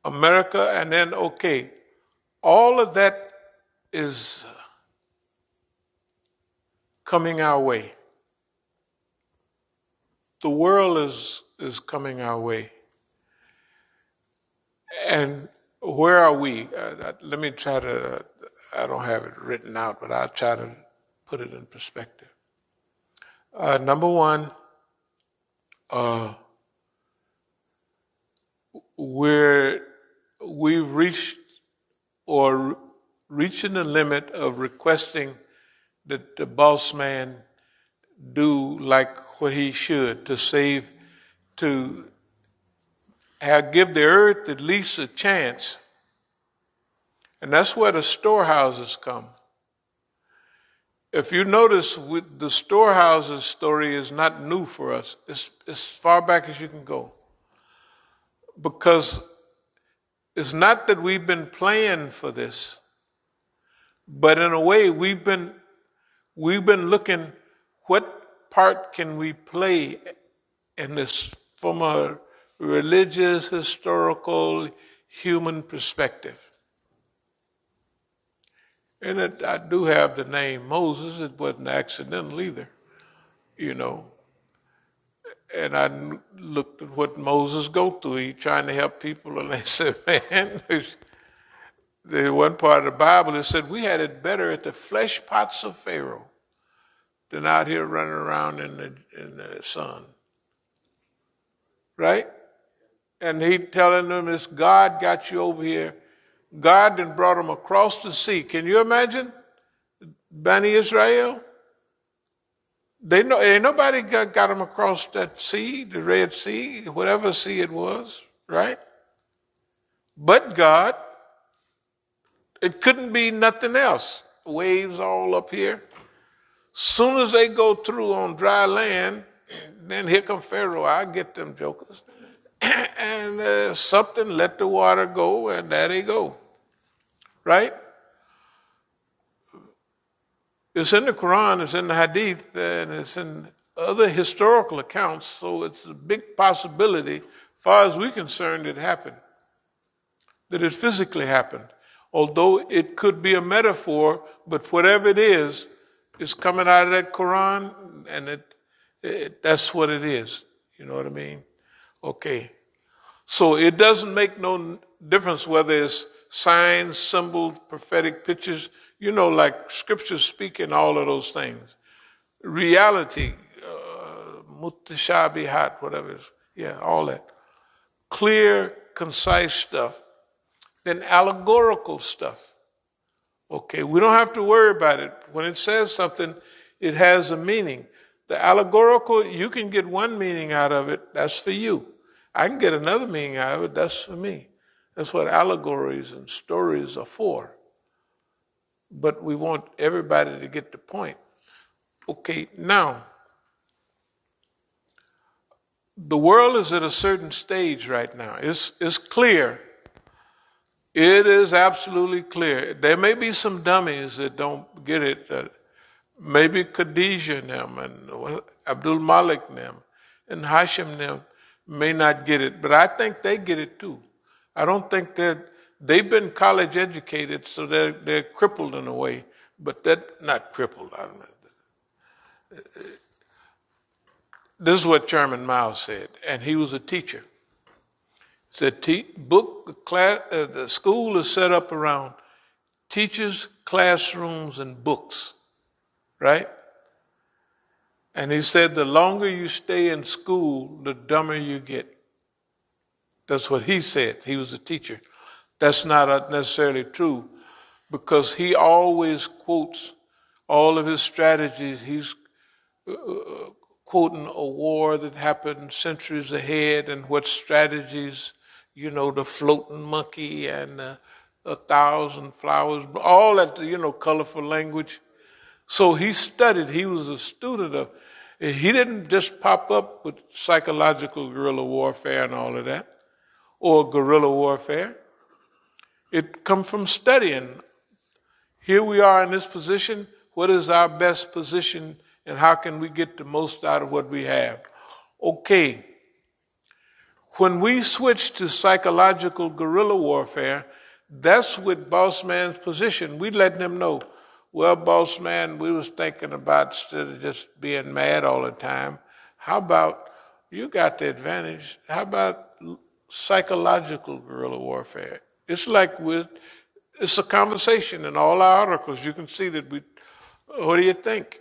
America, and then, okay, all of that is coming our way. The world is coming our way. And where are we? Let me try to, I don't have it written out, but I'll try to put it in perspective. Number one, we've reached or reaching the limit of requesting that the boss man do like what he should to give the earth at least a chance. And that's where the storehouses come. If you notice, the storehouses story is not new for us. It's as far back as you can go. Because it's not that we've been playing for this, but in a way we've been looking what part can we play in this from a religious, historical, human perspective. And I do have the name Moses. It wasn't accidental either, you know. And I looked at what Moses go through. He trying to help people, and they said, man, the one part of the Bible, it said we had it better at the flesh pots of Pharaoh than out here running around in the sun. Right? And he telling them, this God got you over here. God then brought them across the sea. Can you imagine? Bani Israel? Ain't nobody got them across that sea, the Red Sea, whatever sea it was, right? But God, it couldn't be nothing else. Waves all up here. Soon as they go through on dry land, Then here come Pharaoh. I get them jokers. And something let the water go, and there they go. Right? It's in the Quran, it's in the Hadith, and it's in other historical accounts, so it's a big possibility, as far as we're concerned, it happened. That it physically happened. Although it could be a metaphor, but whatever it is, it's coming out of that Quran, and that's what it is. You know what I mean? Okay. So it doesn't make no difference whether it's signs, symbols, prophetic pictures, like scriptures speaking all of those things. Reality, mutashabihat, whatever it is. Yeah, all that. Clear, concise stuff. Then allegorical stuff. Okay, we don't have to worry about it. When it says something, it has a meaning. The allegorical, you can get one meaning out of it, that's for you. I can get another meaning out of it, that's for me. That's what allegories and stories are for. But we want everybody to get the point. Okay, now, the world is at a certain stage right now. It's clear. It is absolutely clear. There may be some dummies that don't get it. Maybe Khadijah and them and Abdul Malik and them and Hashim and them may not get it, but I think they get it too. I don't think they've been college educated, so they're crippled in a way, but they're not crippled. I don't know. This is what Chairman Mao said, and he was a teacher. He said, the school is set up around teachers, classrooms, and books, right? And he said, the longer you stay in school, the dumber you get. That's what he said. He was a teacher. That's not necessarily true, because he always quotes all of his strategies. He's quoting a war that happened centuries ahead and what strategies, the floating monkey and 1,000 flowers, all that, colorful language. So he studied. He was a student of. He didn't just pop up with psychological guerrilla warfare and all of that, or guerrilla warfare. It comes from studying. Here we are in this position. What is our best position, and how can we get the most out of what we have? Okay. When we switch to psychological guerrilla warfare, that's with Boss Man's position. We let them know, well, Boss Man, we was thinking about, instead of just being mad all the time, how about you got the advantage? How about psychological guerrilla warfare? It's it's a conversation in all our articles. You can see that what do you think?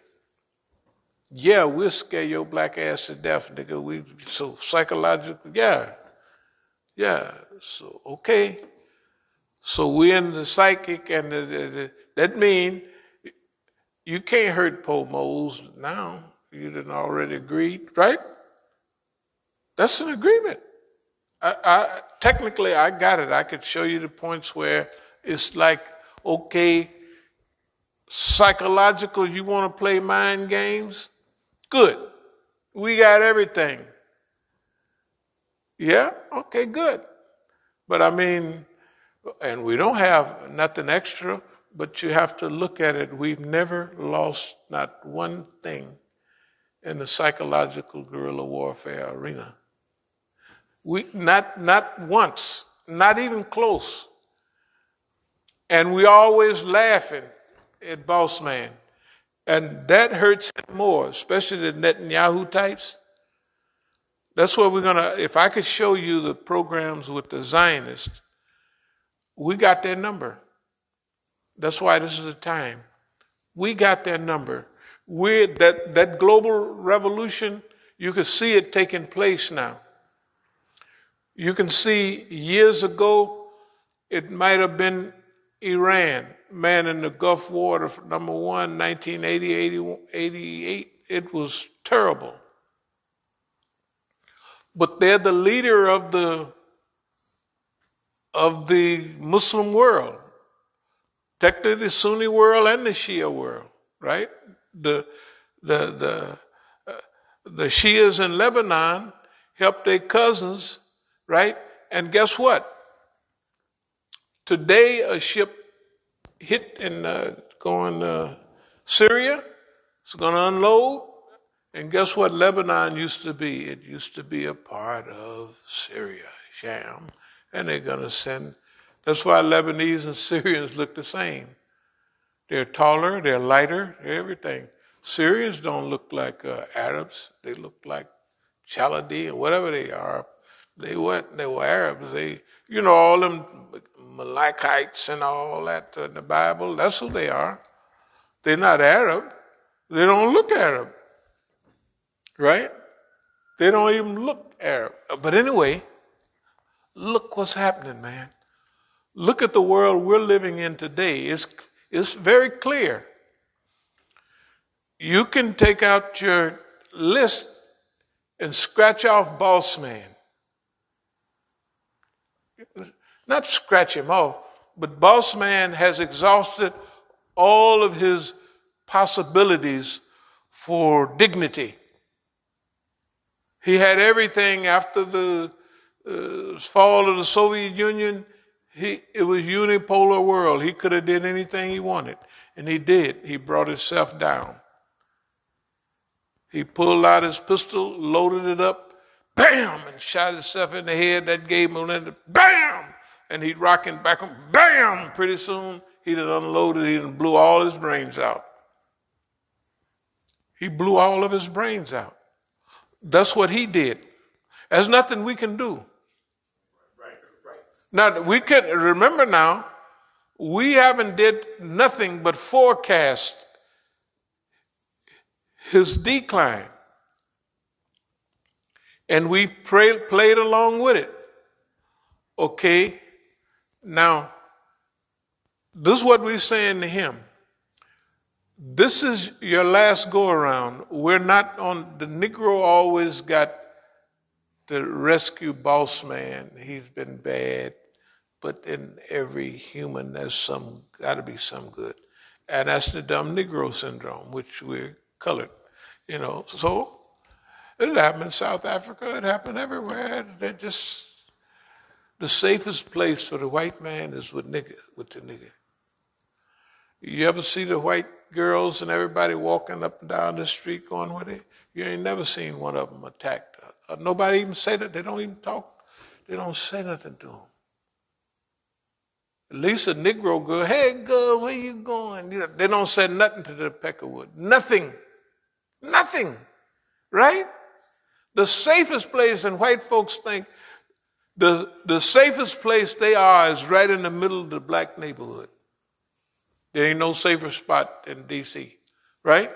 Yeah, we'll scare your black ass to death, nigga. So psychological, yeah. So, okay. So we're in the psychic, and that means you can't hurt Pomos now. You done already agreed, right? That's an agreement. Technically, I got it. I could show you the points where it's like, okay, psychological, you want to play mind games? Good. We got everything. Yeah? Okay, good. But and we don't have nothing extra, but you have to look at it. We've never lost not one thing in the psychological guerrilla warfare arena. Not once, not even close. And we always laughing at Boss Man. And that hurts him more, especially the Netanyahu types. That's what if I could show you the programs with the Zionists, we got their number. That's why this is the time. We got their number. That global revolution, you can see it taking place now. You can see years ago, it might have been Iran, man in the Gulf War, number one, 1980, 88. It was terrible. But they're the leader of the Muslim world, technically the Sunni world and the Shia world, right? The Shias in Lebanon helped their cousins, right? And guess what? Today, a ship hit and going Syria. It's going to unload. And guess what Lebanon used to be? It used to be a part of Syria, Sham. And they're going to send. That's why Lebanese and Syrians look the same. They're taller, they're lighter, everything. Syrians don't look like Arabs. They look like Chaldean, whatever they are. They were Arabs. All them Malachites and all that in the Bible, that's who they are. They're not Arab. They don't look Arab, right? They don't even look Arab. But anyway, look what's happening, man. Look at the world we're living in today. It's very clear. You can take out your list and scratch off boss man. Not scratch him off, but boss man has exhausted all of his possibilities for dignity. He had everything after the fall of the Soviet Union. It was unipolar world. He could have did anything he wanted, and he did. He brought himself down. He pulled out his pistol, loaded it up, bam, and shot himself in the head. That gave him a little, bam, and he'd rocking back, bam. Pretty soon, he'd unloaded, he blew all his brains out. He blew all of his brains out. That's what he did. There's nothing we can do. Right. Now, we can remember now, we haven't did nothing but forecast his decline. And we've played along with it. Okay, now, this is what we're saying to him. This is your last go around. We're not on, the Negro always got the rescue boss man. He's been bad, but in every human there's got to be some good. And that's the dumb Negro syndrome, which we're colored, So it happened in South Africa, it happened everywhere. They're just, the safest place for the white man is with the nigger. You ever see the white girls and everybody walking up and down the street going with it? You ain't never seen one of them attacked. Nobody even say that. They don't even talk. They don't say nothing to them. At least a Negro girl, hey girl, where you going? They don't say nothing to the peckerwood. Nothing. Right? The safest place, and white folks think the safest place they are is right in the middle of the black neighborhood. There ain't no safer spot in D.C., right?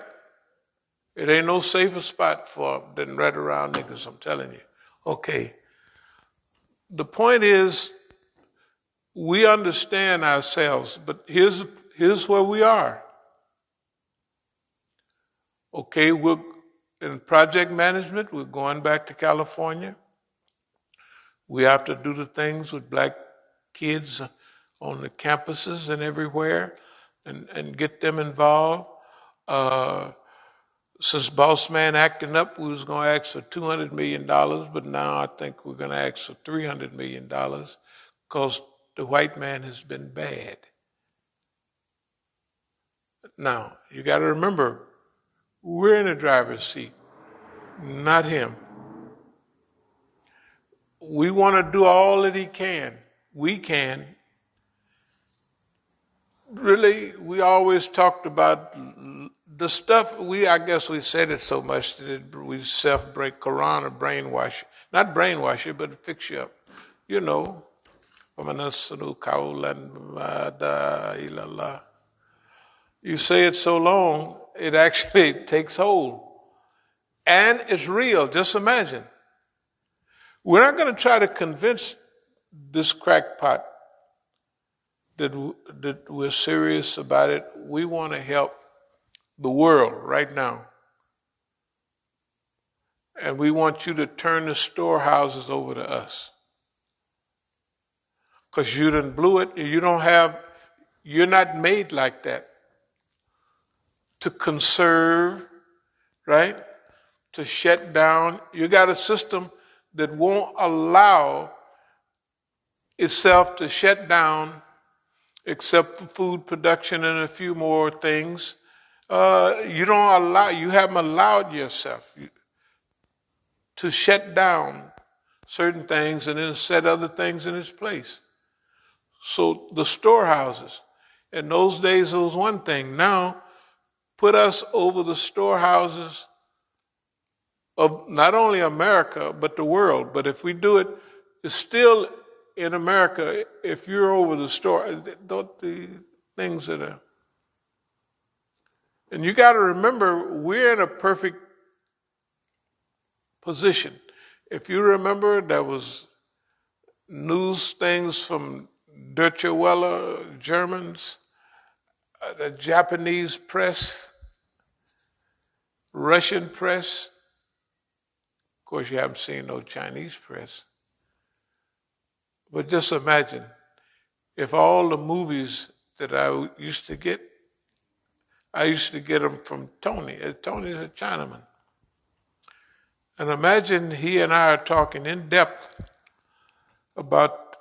It ain't no safer spot for them than right around niggas, I'm telling you. Okay. The point is, we understand ourselves, but here's where we are. Okay, we're in project management, we're going back to California. We have to do the things with black kids on the campuses and everywhere. And get them involved. Since Boss Man acting up, we was going to ask for $200 million, but now I think we're going to ask for $300 million because the white man has been bad. Now, you got to remember, we're in the driver's seat, not him. We want to do all that he can. We can. Really, we always talked about the stuff, I guess we said it so much that we self-break Quran or brainwash you. Not brainwash you, but fix you up. You say it so long, it actually takes hold. And it's real, just imagine. We're not going to try to convince this crackpot that we're serious about it. We want to help the world right now. And we want you to turn the storehouses over to us. Because you done blew it. You're not made like that. To conserve, right? to shut down. You got a system that won't allow itself to shut down except for food production and a few more things. You haven't allowed yourself to shut down certain things and then set other things in its place. So the storehouses, in those days it was one thing. Now put us over the storehouses of not only America, but the world. But if we do it, it's still in America, if you're over the store, the things that are. And you got to remember, we're in a perfect position. If you remember, there was news things from Deutsche Welle, Germans, the Japanese press, Russian press. Of course, you haven't seen no Chinese press. But just imagine if all the movies that I used to get them from Tony. Tony's a Chinaman. And imagine he and I are talking in depth about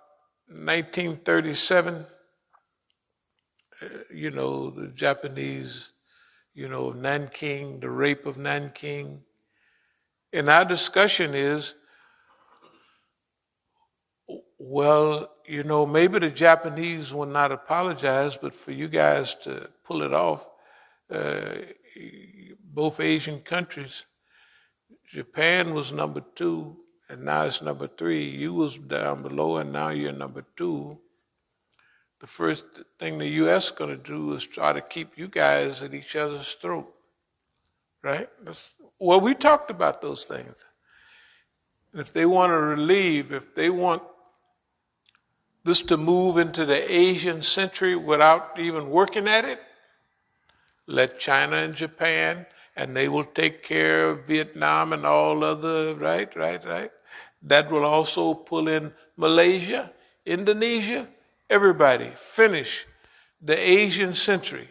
1937, the Japanese, Nanking, the rape of Nanking. And our discussion is, well, maybe the Japanese will not apologize, but for you guys to pull it off, both Asian countries, Japan was number 2, and now it's number 3. You was down below, and now you're number 2. The first thing the U.S. is going to do is try to keep you guys at each other's throat, right? Well, we talked about those things. And if they want to relieve, if they want this to move into the Asian century without even working at it, let China and Japan, and they will take care of Vietnam and all other, right. That will also pull in Malaysia, Indonesia, everybody. Finish the Asian century.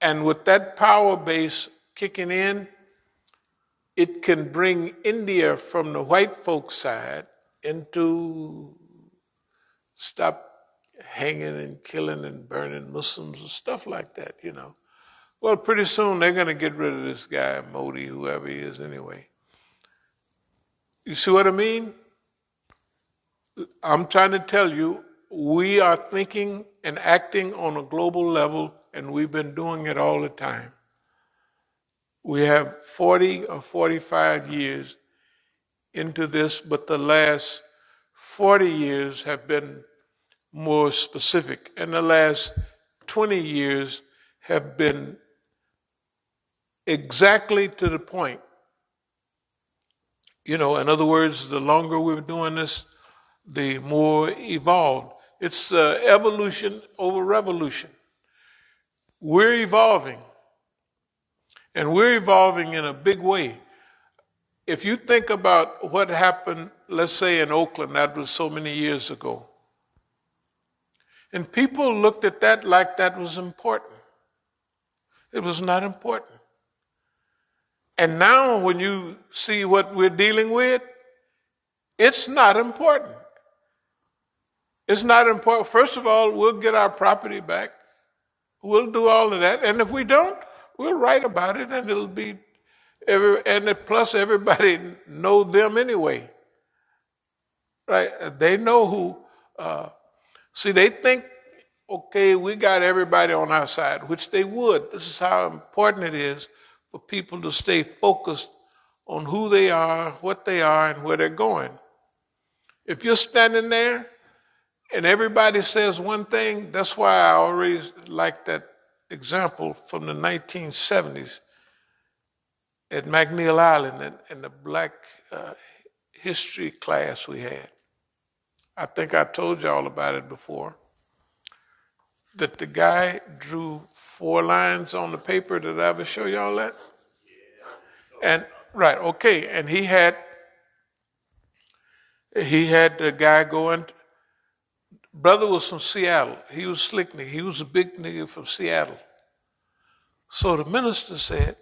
And with that power base kicking in, it can bring India from the white folks' side into stop hanging and killing and burning Muslims and stuff like that, Well, pretty soon they're going to get rid of this guy, Modi, whoever he is anyway. You see what I mean? I'm trying to tell you, we are thinking and acting on a global level, and we've been doing it all the time. We have 40 or 45 years into this, but the last 40 years have been more specific, and the last 20 years have been exactly to the point. In other words, the longer we're doing this, the more evolved. It's evolution over revolution. We're evolving, and we're evolving in a big way. If you think about what happened, let's say in Oakland, that was so many years ago, and people looked at that like that was important. It was not important. And now when you see what we're dealing with, it's not important. It's not important. First of all, we'll get our property back. We'll do all of that. And if we don't, we'll write about it, and it'll be, plus everybody know them anyway. Right? They know who. They think, okay, we got everybody on our side, which they would. This is how important it is for people to stay focused on who they are, what they are, and where they're going. If you're standing there and everybody says one thing, that's why I always like that example from the 1970s at McNeil Island in the black history class we had. I think I told you all about it before. That the guy drew 4 lines on the paper. Did I ever show y'all that? Yeah. And right, okay. And he had the guy going. Brother was from Seattle. He was slick nigga. He was a big nigga from Seattle. So the minister said,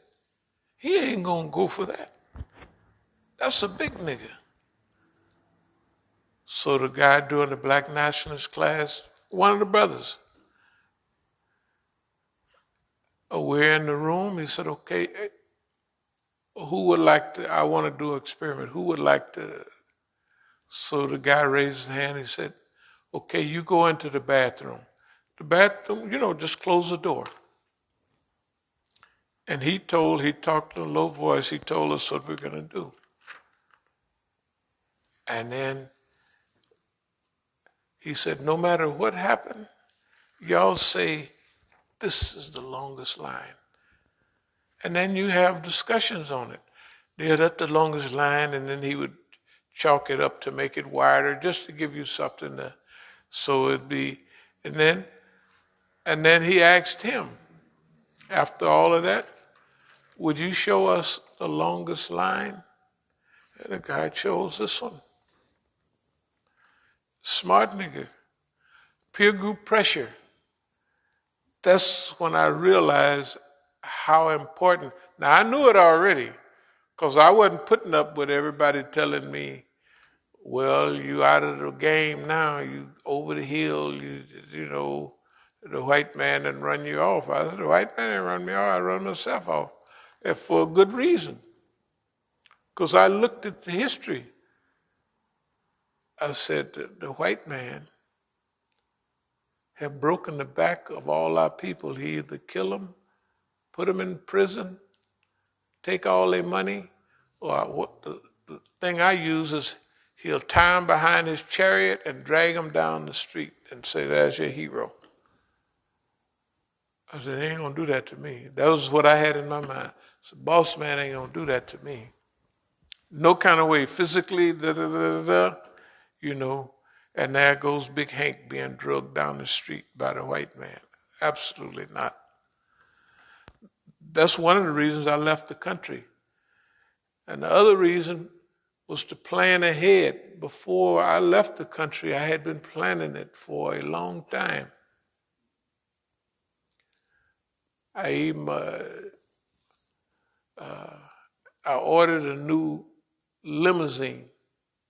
He ain't gonna go for that. That's a big nigga. So the guy doing the black nationalist class, one of the brothers, we're in the room. He said, okay, who would like to, I want to do an experiment. Who would like to? So the guy raised his hand. He said, okay, you go into the bathroom. The bathroom, just close the door. And he talked in a low voice. He told us what we're going to do. And then he said, no matter what happened, y'all say, this is the longest line. And then you have discussions on it. They're at the longest line, and then he would chalk it up to make it wider, just to give you something to, so it'd be, and then he asked him, after all of that, would you show us the longest line? And the guy chose this one. Smart nigga. Peer group pressure. That's when I realized how important. Now, I knew it already, because I wasn't putting up with everybody telling me, well, you out of the game now, you over the hill, the white man didn't run you off. I said, the white man didn't run me off, I run myself off. And for a good reason. Because I looked at the history. I said, the white man have broken the back of all our people. He either kill them, put them in prison, take all their money, or what the thing I use is he'll tie them behind his chariot and drag them down the street and say, that's your hero. I said, they ain't gonna do that to me. That was what I had in my mind. So boss man ain't gonna do that to me. No kind of way, physically, and there goes Big Hank being drugged down the street by the white man. Absolutely not. That's one of the reasons I left the country. And the other reason was to plan ahead. Before I left the country, I had been planning it for a long time. I ordered a new limousine,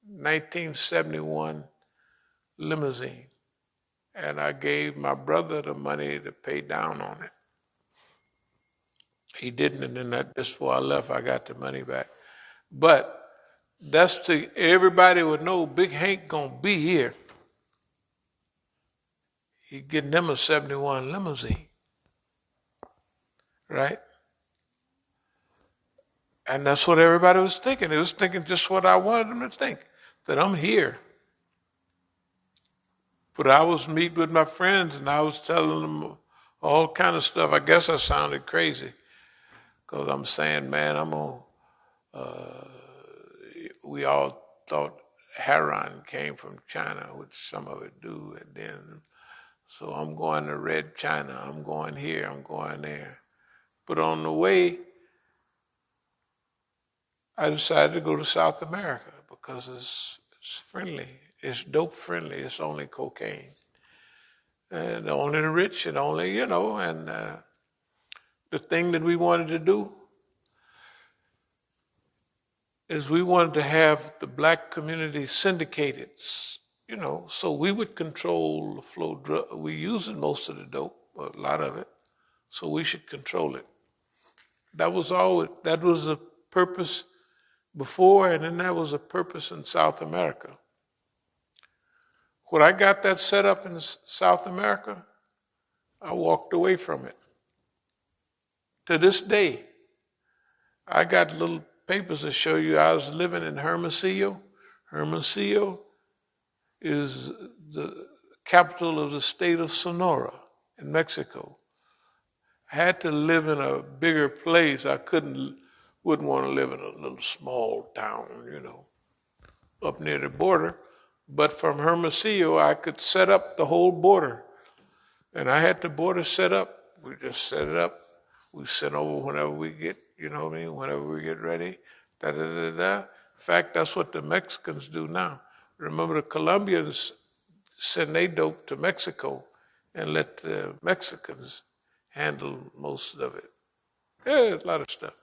1971 limousine, and I gave my brother the money to pay down on it. He didn't, and then just before I left, I got the money back. But that's to everybody would know Big Hank gonna be here. He getting them a 71 limousine, right? And that's what everybody was thinking. It was thinking just what I wanted them to think, that I'm here. But I was meeting with my friends and I was telling them all kind of stuff. I guess I sounded crazy because I'm saying, man, we all thought heroin came from China, which some of it do. And then, so I'm going to Red China. I'm going here. I'm going there. But on the way, I decided to go to South America because it's friendly. It's dope friendly. It's only cocaine. And only the rich and only, and the thing that we wanted to do is we wanted to have the black community syndicated, so we would control the flow. We're using most of the dope, a lot of it, so we should control it. That was the purpose before, and then that was a purpose in South America. When I got that set up in South America, I walked away from it. To this day, I got little papers that show you I was living in Hermosillo. Hermosillo is the capital of the state of Sonora in Mexico. I had to live in a bigger place. I wouldn't want to live in a little small town, up near the border. But from Hermosillo, I could set up the whole border. And I had the border set up. We just set it up. We send over whenever we get, whenever we get ready. In fact, that's what the Mexicans do now. Remember, the Colombians send their dope to Mexico and let the Mexicans handle most of it. Yeah, a lot of stuff.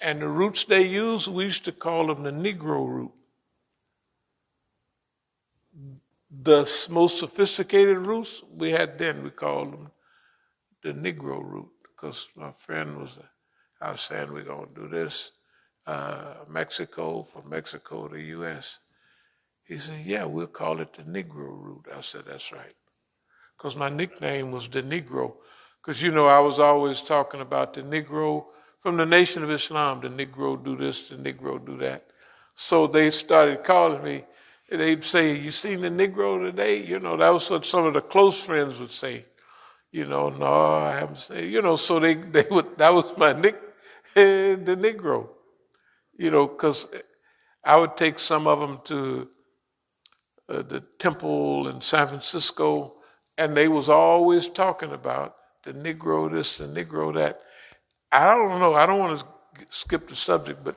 And the roots they use, we used to call them the Negro root. The most sophisticated roots we had then, we called them the Negro root, because my friend I was saying we're going to do this, Mexico, from Mexico to U.S. He said, yeah, we'll call it the Negro root. I said, that's right. Because my nickname was the Negro. Because, I was always talking about the Negro from the Nation of Islam. The Negro do this, the Negro do that. So they started calling me. They'd say, you seen the Negro today? That was what some of the close friends would say. No, I haven't seen. So they would, that was my nick, the Negro. Because I would take some of them to the temple in San Francisco, and they was always talking about the Negro this, the Negro that. I don't know. I don't want to skip the subject, but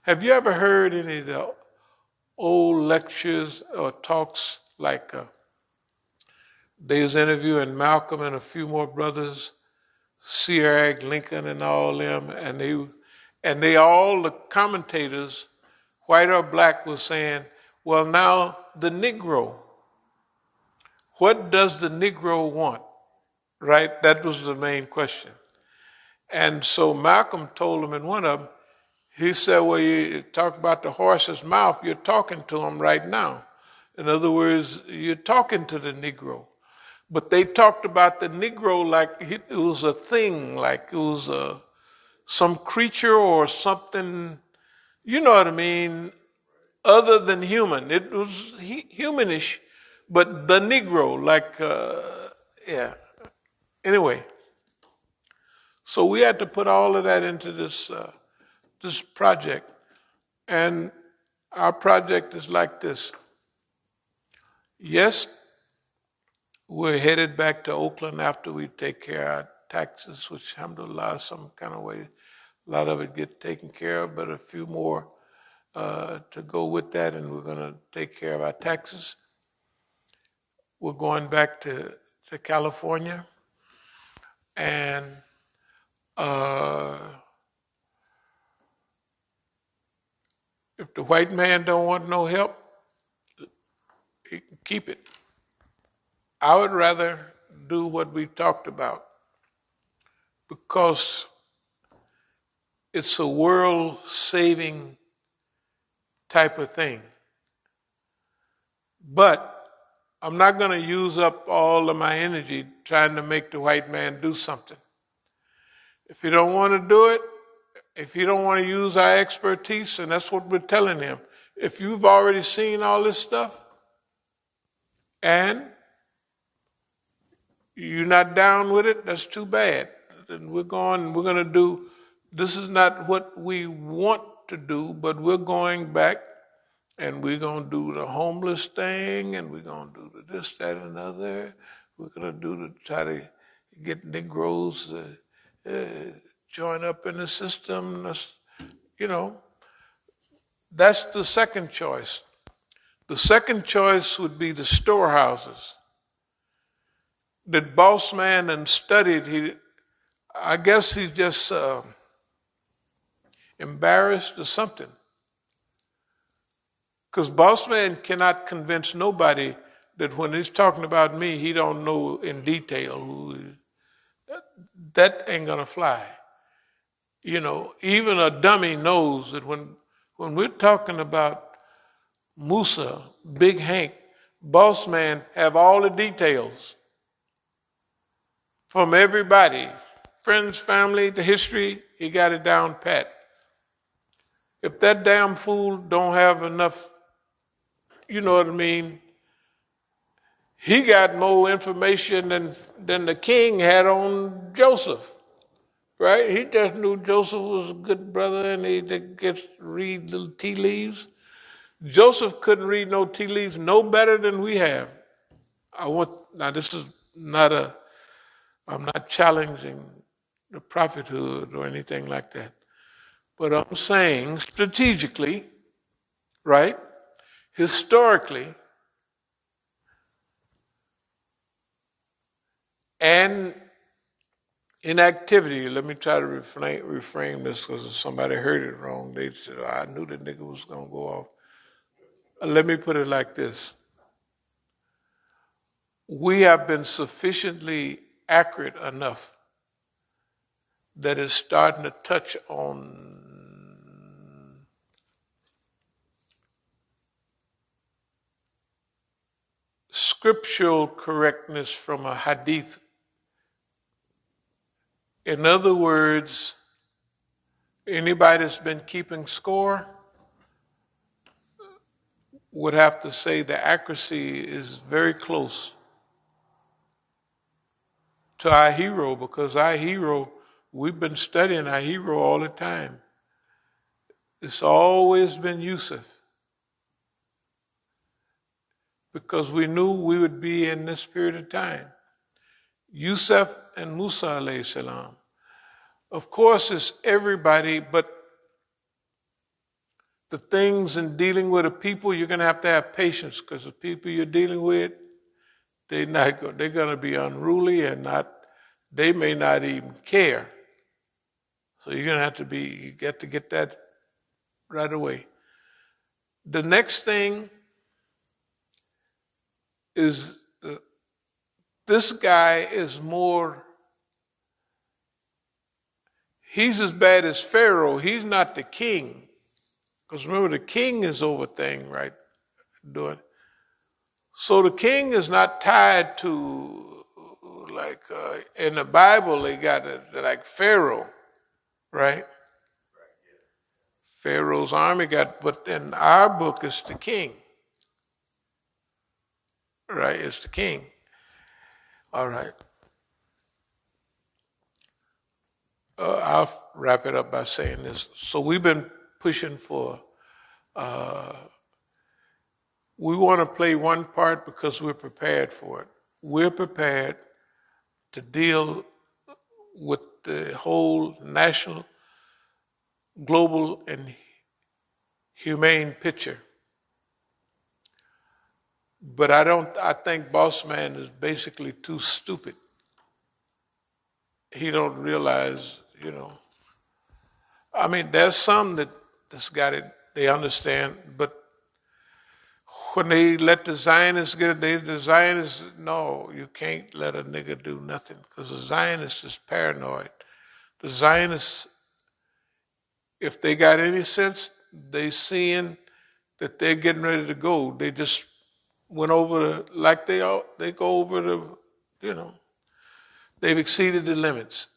have you ever heard any of the old lectures or talks like they was interviewing Malcolm and a few more brothers, C.R. Lincoln and all them, and they all, the commentators, white or black, was saying, well, now the Negro, what does the Negro want? Right? That was the main question. And so Malcolm told them in one of them, he said, well, you talk about the horse's mouth, you're talking to him right now. In other words, you're talking to the Negro. But they talked about the Negro like it was a thing, like it was some creature or something, you know what I mean, other than human. It was humanish, but the Negro, yeah. Anyway, so we had to put all of that into this project. And our project is like this. Yes, we're headed back to Oakland after we take care of our taxes, which, alhamdulillah, some kind of way, a lot of it get taken care of, but a few more to go with that, and we're going to take care of our taxes. We're going back to California, and if the white man don't want no help, he can keep it. I would rather do what we talked about, because it's a world-saving type of thing. But I'm not going to use up all of my energy trying to make the white man do something. If he don't want to do it, if he don't want to use our expertise, and that's what we're telling him, if you've already seen all this stuff and you're not down with it, that's too bad. Then we're going to do, this is not what we want to do, but we're going back and we're going to do the homeless thing, and we're going to do the this, that, and other. We're going to do to try to get Negroes join up in the system. That's the second choice. The second choice would be the storehouses. That boss man and studied, I guess he's just embarrassed or something. Because boss man cannot convince nobody that when he's talking about me, he don't know in detail who. That ain't gonna fly. Even a dummy knows that when we're talking about Musa, Big Hank, boss man have all the details from everybody, friends, family, the history, he got it down pat. If that damn fool don't have enough, you know what I mean, he got more information than the king had on Joseph, right? He just knew Joseph was a good brother and he gets to read little tea leaves. Joseph couldn't read no tea leaves no better than we have. Now this is I'm not challenging the prophethood or anything like that. But I'm saying strategically, right? Historically, and Inactivity, let me try to reframe this because if somebody heard it wrong, they said, "Oh, I knew the nigga was going to go off." Let me put it like this. We have been sufficiently accurate enough that it's starting to touch on scriptural correctness from a hadith. In other words, anybody that's been keeping score would have to say the accuracy is very close to our hero, because our hero, we've been studying our hero all the time. It's always been Yusuf, because we knew we would be in this period of time. Yusuf and Musa alayhi salam. Of course, it's everybody, but the things in dealing with the people, you're going to have patience, because the people you're dealing with, they're going to be unruly and they may not even care. So you're going to you got to get that right away. The next thing is this guy is he's as bad as Pharaoh. He's not the king. Because remember, the king is over thing, right? Doing. So the king is not tied to, like, in the Bible, they got it like Pharaoh, right? Pharaoh's army but in our book, it's the king. Right? It's the king. All right. I'll wrap it up by saying this. So we've been pushing for, we want to play one part because we're prepared for it. We're prepared to deal with the whole national, global, and humane picture. But I think Boss Man is basically too stupid. He don't realize, I mean, there's some that's got it, they understand, but when they let the Zionists get it, the Zionists, no, you can't let a nigga do nothing, because the Zionist is paranoid. The Zionists, if they got any sense, they seeing that they're getting ready to go. They just went over like they go over they've exceeded the limits.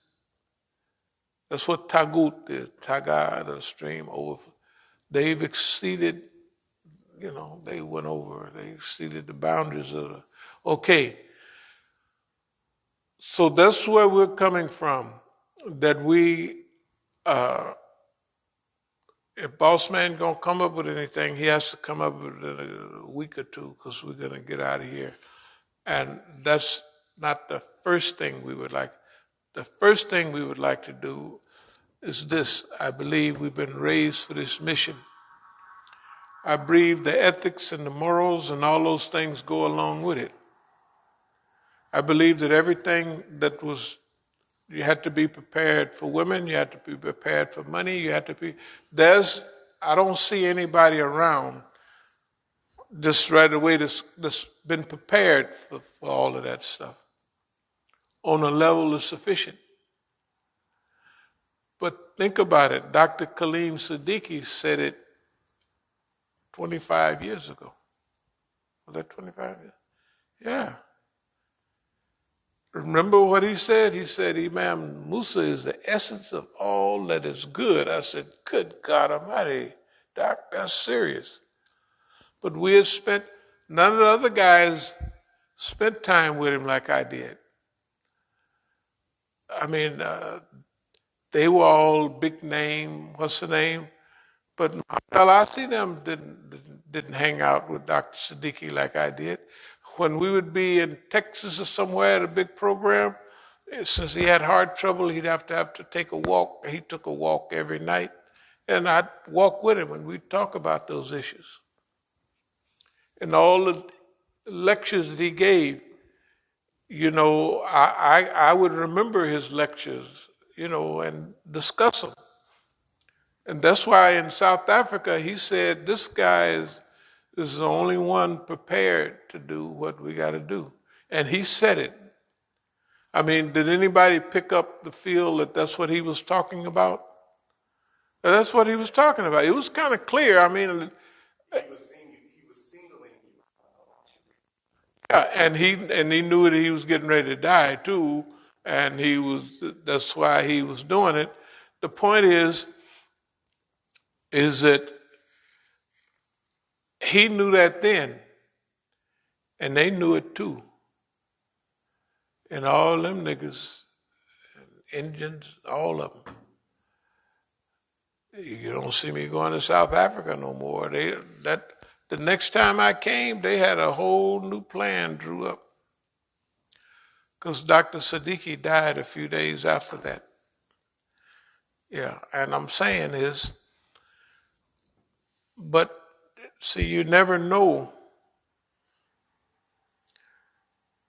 That's what Tagut did, Taga, the stream over. They've exceeded, they went over, they exceeded the boundaries of the, okay. So that's where we're coming from, that if Boss Man gonna come up with anything, he has to come up with it in a week or two, because we're gonna get out of here. And that's not the first thing we would like. The first thing we would like to do is this. I believe we've been raised for this mission. I believe the ethics and the morals and all those things go along with it. I believe that everything you had to be prepared for women, you had to be prepared for money, I don't see anybody around just right away that's been prepared for all of that stuff on a level that's sufficient. But think about it. Dr. Kaleem Siddiqui said it 25 years ago. Was that 25 years? Yeah. Remember what he said? He said, Imam, Musa is the essence of all that is good. I said, good God Almighty, Doc, that's serious. But none of the other guys spent time with him like I did. I mean, they were all big name, what's the name? But I see them didn't hang out with Dr. Siddiqui like I did. When we would be in Texas or somewhere at a big program, since he had heart trouble, he'd have to take a walk. He took a walk every night, and I'd walk with him, and we'd talk about those issues. And all the lectures that he gave, I would remember his lectures, and discuss them. And that's why in South Africa, he said, this guy is the only one prepared to do what we got to do. And he said it. I mean, did anybody pick up the feel that that's what he was talking about? That's what he was talking about. It was kind of clear. I mean, He was singling you. yeah, and he knew that he was getting ready to die too, and that's why he was doing it. The point is that he knew that then, and they knew it too. And all them niggas, Indians, all of them. You don't see me going to South Africa no more. The next time I came, they had a whole new plan drew up. Because Dr. Siddiqui died a few days after that. Yeah, and I'm saying is, but see, you never know.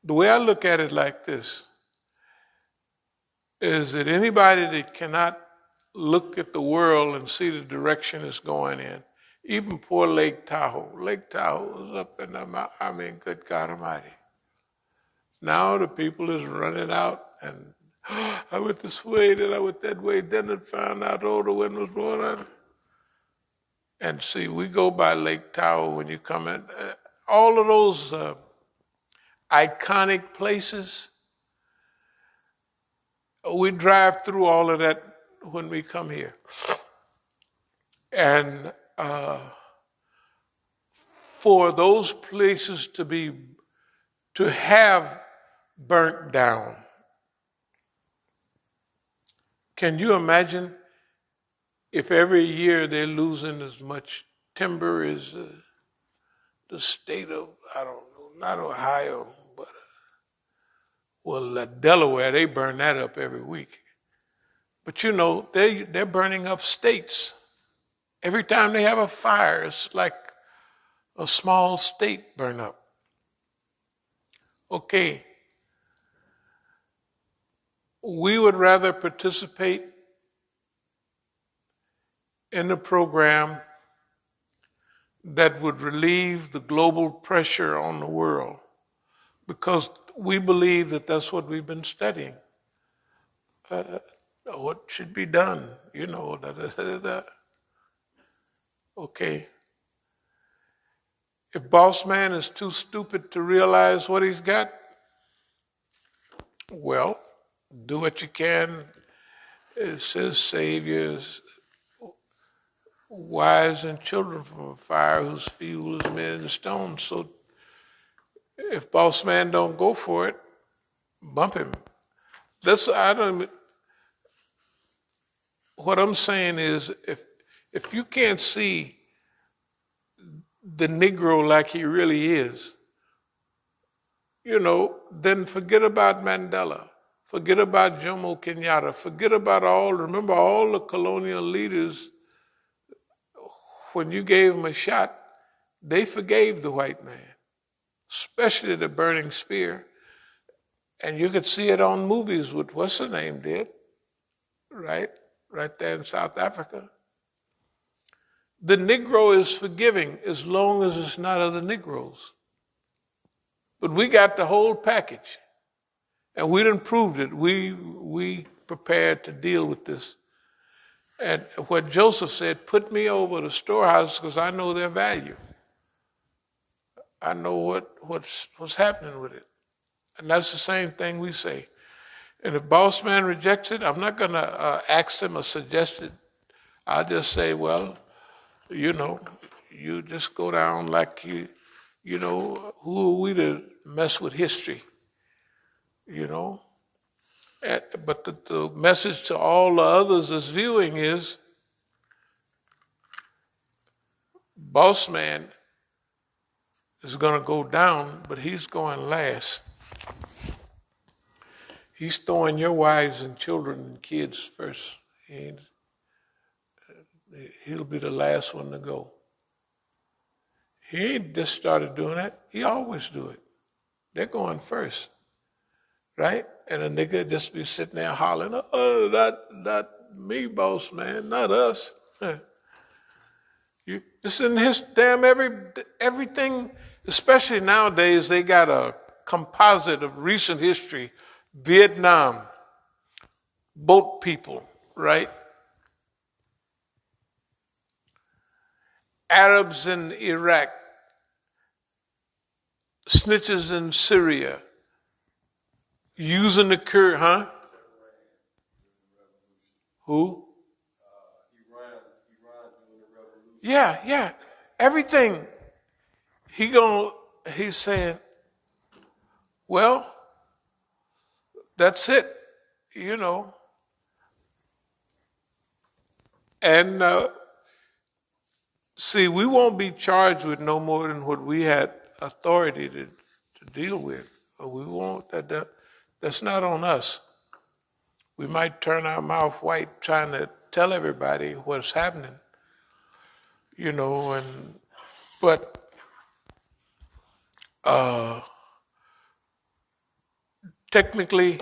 The way I look at it like this is that anybody that cannot look at the world and see the direction it's going in, even poor Lake Tahoe. Lake Tahoe was up in the mountain. I mean, good God Almighty. Now the people is running out and I went this way, then I went that way, then I found out, the wind was blowing out. And see, we go by Lake Tahoe when you come in. All of those iconic places, we drive through all of that when we come here. And for those places to have burnt down, can you imagine if every year they're losing as much timber as the state of, I don't know, not Ohio, but Delaware, they burn that up every week. But they're burning up states. Every time they have a fire, it's like a small state burn up. Okay. We would rather participate in a program that would relieve the global pressure on the world because we believe that that's what we've been studying. What should be done, Okay. If boss man is too stupid to realize what he's got, well, do what you can. It says saviors, wives and children from a fire whose fuel is made in stone. So if boss man don't go for it, bump him. What I'm saying is if you can't see the Negro like he really is, then forget about Mandela. Forget about Jomo Kenyatta. Forget about remember all the colonial leaders, when you gave them a shot, they forgave the white man, especially the burning spear. And you could see it on movies with what's her name did, right there in South Africa. The Negro is forgiving as long as it's not other Negroes. But we got the whole package. And we done proved it. We prepared to deal with this. And what Joseph said, put me over the storehouse because I know their value. I know what's happening with it. And that's the same thing we say. And if boss man rejects it, I'm not going to ask him or suggest it. I'll just say, well, you just go down like who are we to mess with history? But the message to all the others that's viewing is, boss man is going to go down, but he's going last. He's throwing your wives and children and kids first. He'll be the last one to go. He ain't just started doing that. He always do it. They're going first. right? And a nigga just be sitting there hollering, oh, not me, boss man, not us. It's in his damn everything, especially nowadays, they got a composite of recent history. Vietnam, boat people, right? Arabs in Iraq, snitches in Syria, using the Kurd, huh? Who? Iran during the revolution. Yeah. Everything. He's saying, well, that's it, you know. And see, we won't be charged with no more than what we had authority to deal with. We won't. That's not on us. We might turn our mouth white trying to tell everybody what's happening, you know. But technically,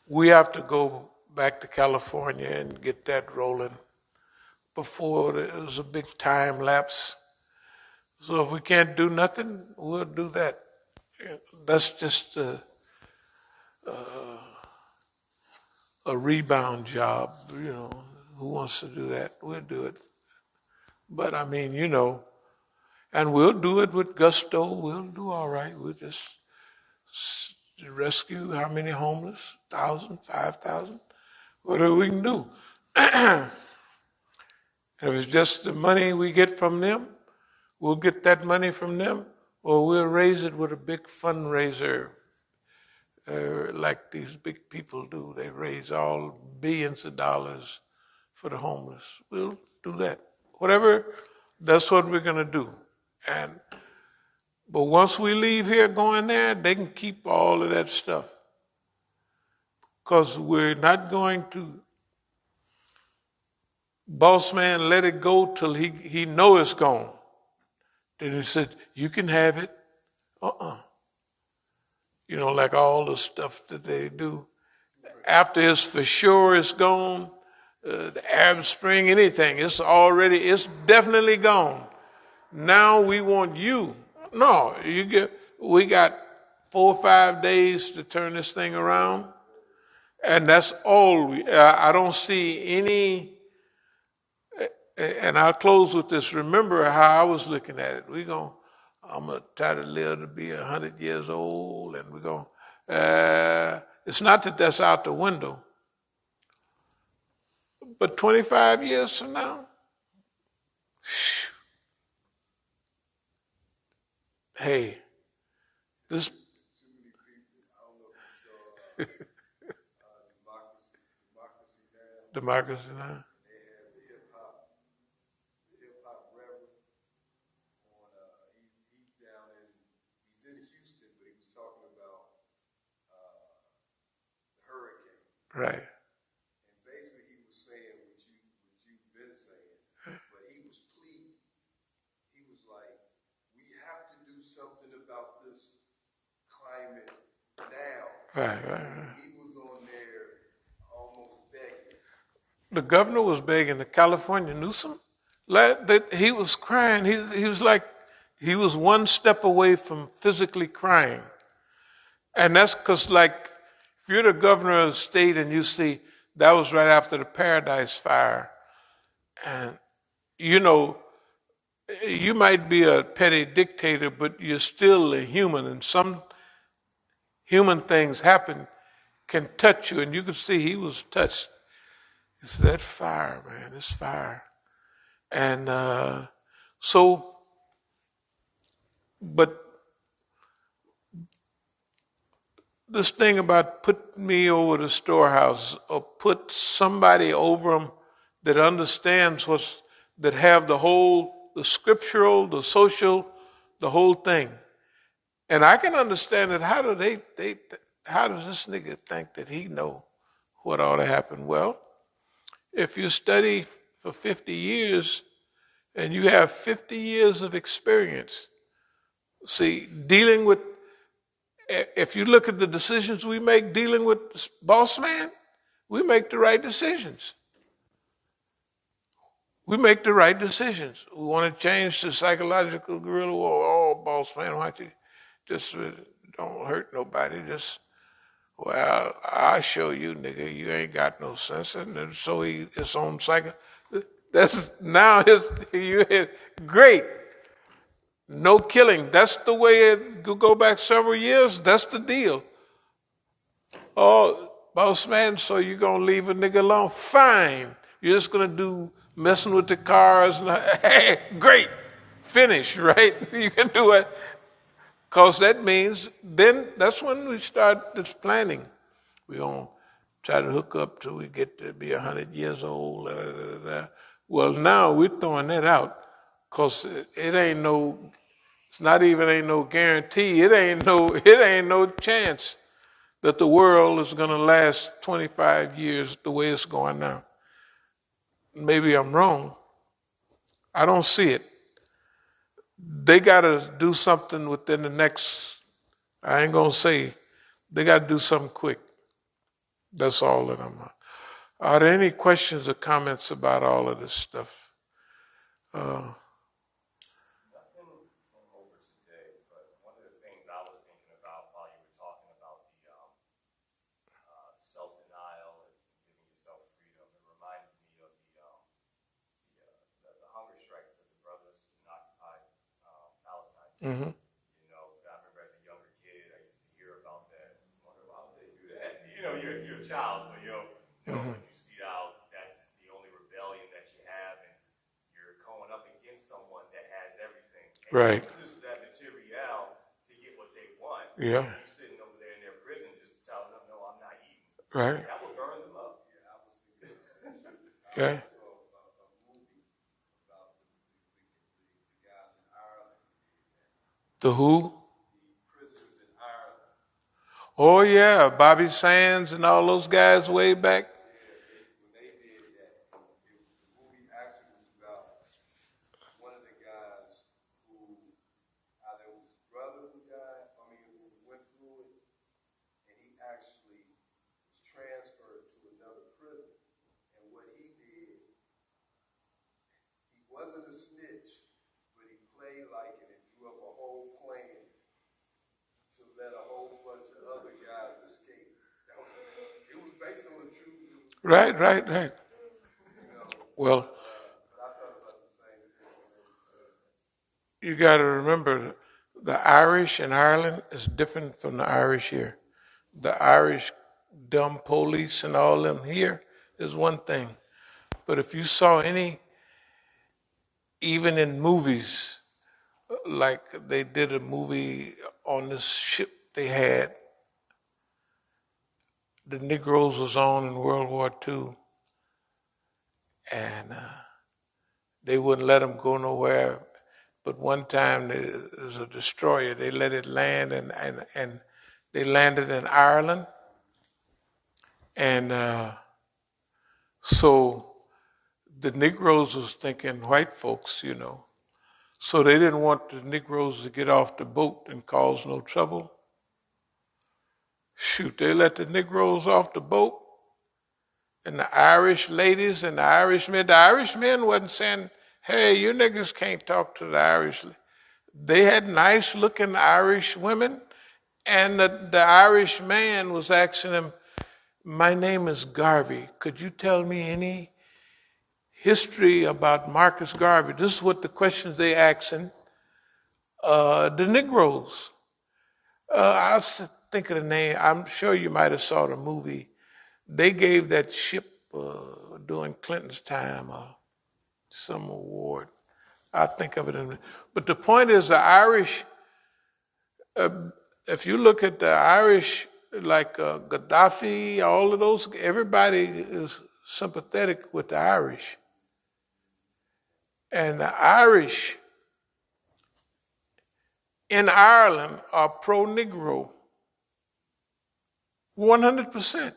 we have to go back to California and get that rolling before there's a big time lapse. So if we can't do nothing, we'll do that. That's just a rebound job, you know. Who wants to do that? We'll do it. But I mean, you know, and we'll do it with gusto. We'll do all right. We'll just rescue how many homeless? 1,000, 5,000? Whatever we can do. And if it's just the money we get from them, we'll get that money from them, or we'll raise it with a big fundraiser like these big people do. They raise all billions of dollars for the homeless. We'll do that. Whatever, that's what we're going to do. But once we leave here going there, they can keep all of that stuff. Because we're not going to, boss man, let it go till he know it's gone. Then he said, you can have it. You know, like all the stuff that they do. After it's for sure it's gone, the Arab Spring, anything, it's definitely gone. Now we want you. No, we got 4 or 5 days to turn this thing around. And that's all I don't see any, and I'll close with this. Remember how I was looking at it. I'm going to try to live to be 100 years old, and it's not that that's out the window, but 25 years from now, hey, this. Too many people. I don't know if you saw Democracy Now. Democracy Now. They had the hip hop rapper on. He's down he's in Houston, but he was talking about the hurricane. Right. And basically, he was saying what you've been saying, but he was pleading. He was like, "We have to do something about this climate now." Right. He was on there almost begging. The governor was begging the California Newsom. He was crying. He was like, he was one step away from physically crying. And that's because, like, if you're the governor of the state and you see that was right after the Paradise Fire, and you know, you might be a petty dictator, but you're still a human, and some human things can touch you, and you could see he was touched. It's that fire, man. It's fire. And but this thing about put me over the storehouse or put somebody over them that understands that have the scriptural, the social, the whole thing. And I can understand it. How does this nigga think that he know what ought to happen? Well, if you study for 50 years and you have 50 years of experience, see, dealing with, If you look at the decisions we make dealing with this boss man, we make the right decisions. We make the right decisions. We want to change the psychological guerrilla war. Oh, boss man, why don't you just don't hurt nobody? Just, well, I'll show you, nigga, you ain't got no sense. And so his own psycho. That's now great. No killing. That's the way it go back several years. That's the deal. Oh, boss man, so you gonna leave a nigga alone? Fine. You're just gonna do messing with the cars. Hey, great. Finish, right? You can do it. Because that means then that's when we start this planning. We're gonna try to hook up till we get to be 100 years old. Well, now we're throwing that out because it's not even ain't no guarantee. It ain't no chance that the world is going to last 25 years the way it's going now. Maybe I'm wrong. I don't see it. They got to do something within the next, I ain't going to say, they got to do something quick. That's all that I'm on. Are there any questions or comments about all of this stuff? Nothing came over today, but one of the things I was thinking about while you were talking about the self-denial and giving yourself freedom, it reminds me of the hunger strikes that the brothers in occupied Palestine. Mm-hmm. You know, I remember as a younger kid, I used to hear about that. I wonder why would they do that? You know, you're a child, so when you see how that's the only rebellion that you have, and you're going up against someone that has everything, and Right. uses that material to get what they want. Yeah. You sitting over there in their prison just to tell them, no, I'm not eating. Right. That would burn them up. Yeah, I was thinking Yeah. I saw a movie about the guys in Ireland, The who? the prisoners in Ireland. Oh, yeah. Bobby Sands and all those guys way back. When they did that, the movie actually was about one of the guys who either was his brother who died, who went through it, and he actually was transferred to another prison. And what he did, he wasn't a snitch, but he played like it and drew up a whole plan to let a whole bunch of other guys escape. It was based on the truth. Right. Well, But I thought about the same thing when they said that. you got to remember the Irish in Ireland is different from the Irish here. The Irish dumb police and all them here is one thing. But if you saw any, even in movies, like they did a movie on this ship they had, the Negroes was on in World War II, and they wouldn't let them go nowhere. But one time there was a destroyer. They let it land, and they landed in Ireland. And so the Negroes was thinking white folks, So they didn't want the Negroes to get off the boat and cause no trouble. Shoot, they let the Negroes off the boat. And the Irish ladies and the Irish men wasn't saying, hey, you niggas can't talk to the Irish. They had nice looking Irish women, and the Irish man was asking them, my name is Garvey. Could you tell me any history about Marcus Garvey? This is what the questions they asking the Negroes. I'll think of the name. I'm sure you might have saw the movie. They gave that ship during Clinton's time some award. I think of it. But the point is, the Irish. If you look at the Irish, like Gaddafi, all of those, everybody is sympathetic with the Irish. And the Irish in Ireland are pro-Negro, 100%.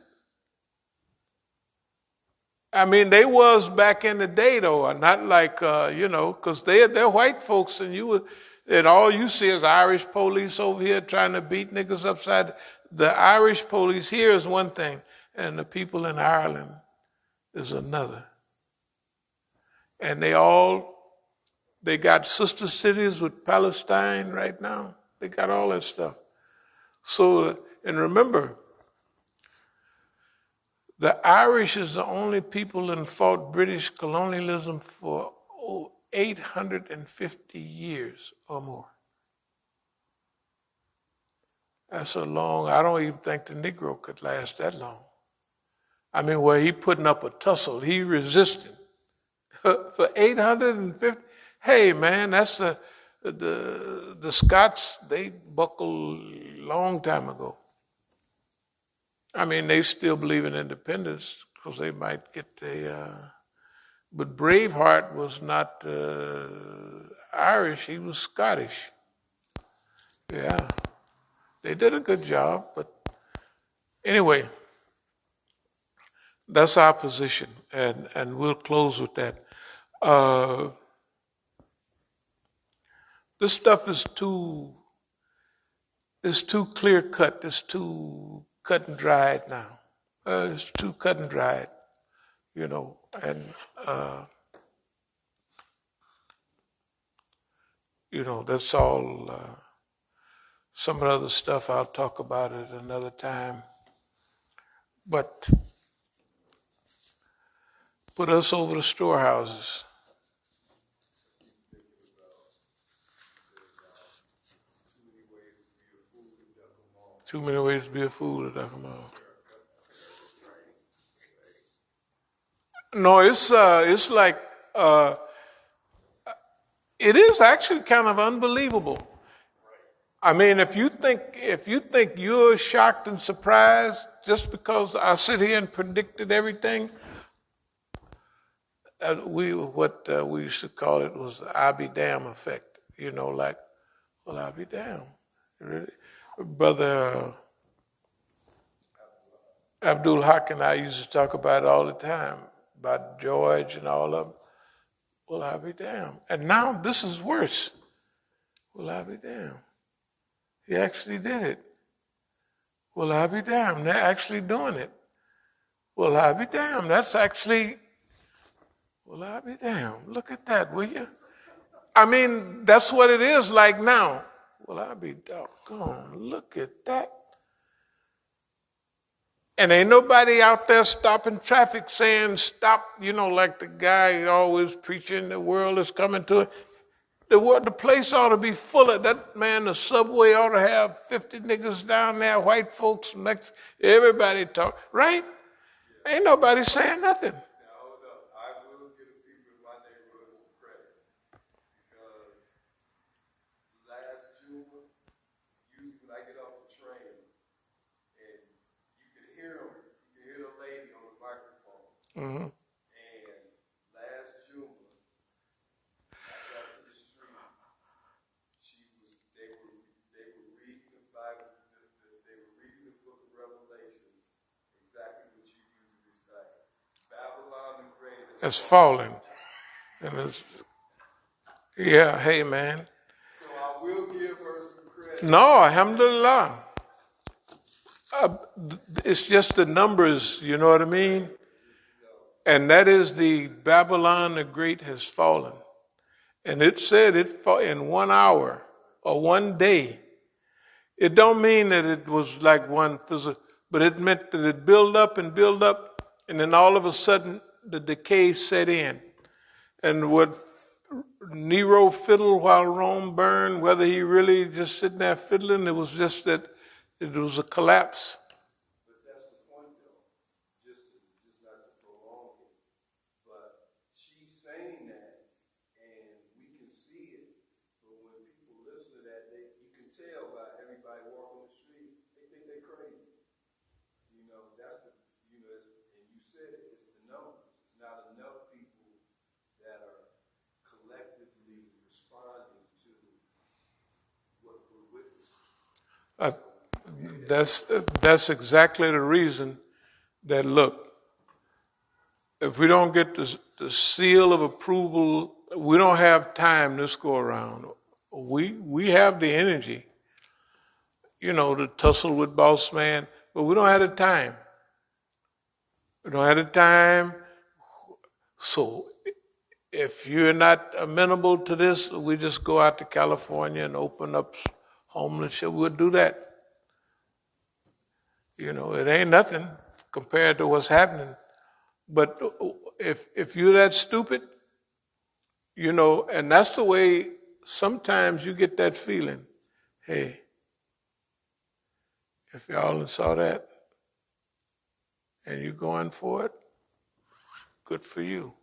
I mean, they was back in the day, though, not like, because they're white folks, and And all you see is Irish police over here trying to beat niggas upside. The Irish police here is one thing, and the people in Ireland is another. And they got sister cities with Palestine right now. They got all that stuff. So, and remember, the Irish is the only people that fought British colonialism for 850 years or more. That's a long, I don't even think the Negro could last that long. I mean, where he putting up a tussle, he resisted for 850. Hey, man, that's the Scots, they buckled long time ago. I mean, they still believe in independence because they might get but Braveheart was not Irish, he was Scottish. Yeah, they did a good job, but anyway, that's our position, and we'll close with that. This stuff is too clear cut. It's too cut and dried now. It's too cut and dried, and that's all. Some of the other stuff I'll talk about at another time. But put us over the storehouses. Too many ways to be a fool to duck 'em off. No, it's like it is actually kind of unbelievable. I mean, if you think you're shocked and surprised just because I sit here and predicted everything, we used to call it was the "I be damn" effect. Like, well, I'll be damn. Really? Brother Abdul Haq and I used to talk about it all the time, about George and all of them. Well, I'll be damned. And now this is worse. Well, I'll be damned. He actually did it. Well, I'll be damned. They're actually doing it. Well, I'll be damned. That's actually, well, I'll be damned. Look at that, will you? I mean, that's what it is like now. Well, I'll be doggone. Look at that. And ain't nobody out there stopping traffic saying stop, like the guy always preaching the world is coming to it. The place ought to be full of that, man. The subway ought to have 50 niggas down there, white folks, everybody talk, right? Ain't nobody saying nothing. Now, hold up. I will give the people in my neighborhood some credit because last June, usually when I get off the train, and you can hear the lady on the microphone. Mm-hmm. And last June, I got to the street. They were reading the Bible. They were reading the Book of Revelations, exactly what you usually say. Babylon the Great It's falling. And it's, yeah, hey, man. So I will give her some credit. No, alhamdulillah. It's just the numbers, you know what I mean? And that is the Babylon the Great has fallen. And it said it fell in 1 hour or 1 day. It don't mean that it was like one physical, but it meant that it built up, and then all of a sudden the decay set in. And what Nero fiddled while Rome burned, whether he really just sitting there fiddling, it was just that it was a collapse. But that's the point, though. Just not to prolong it. But she's saying that, and we can see it. But when people listen to that, you can tell by everybody walking the street, they think they're crazy. And you said it, it's the numbers. It's not enough people that are collectively responding to what we're witnessing. That's exactly the reason that, look, if we don't get the seal of approval, we don't have time this go around. We have the energy, to tussle with boss man, but we don't have the time. We don't have the time. So if you're not amenable to this, we just go out to California and open up homeless shit. We'll do that. It ain't nothing compared to what's happening. But if you're that stupid, and that's the way sometimes you get that feeling. Hey, if y'all saw that and you're going for it, good for you.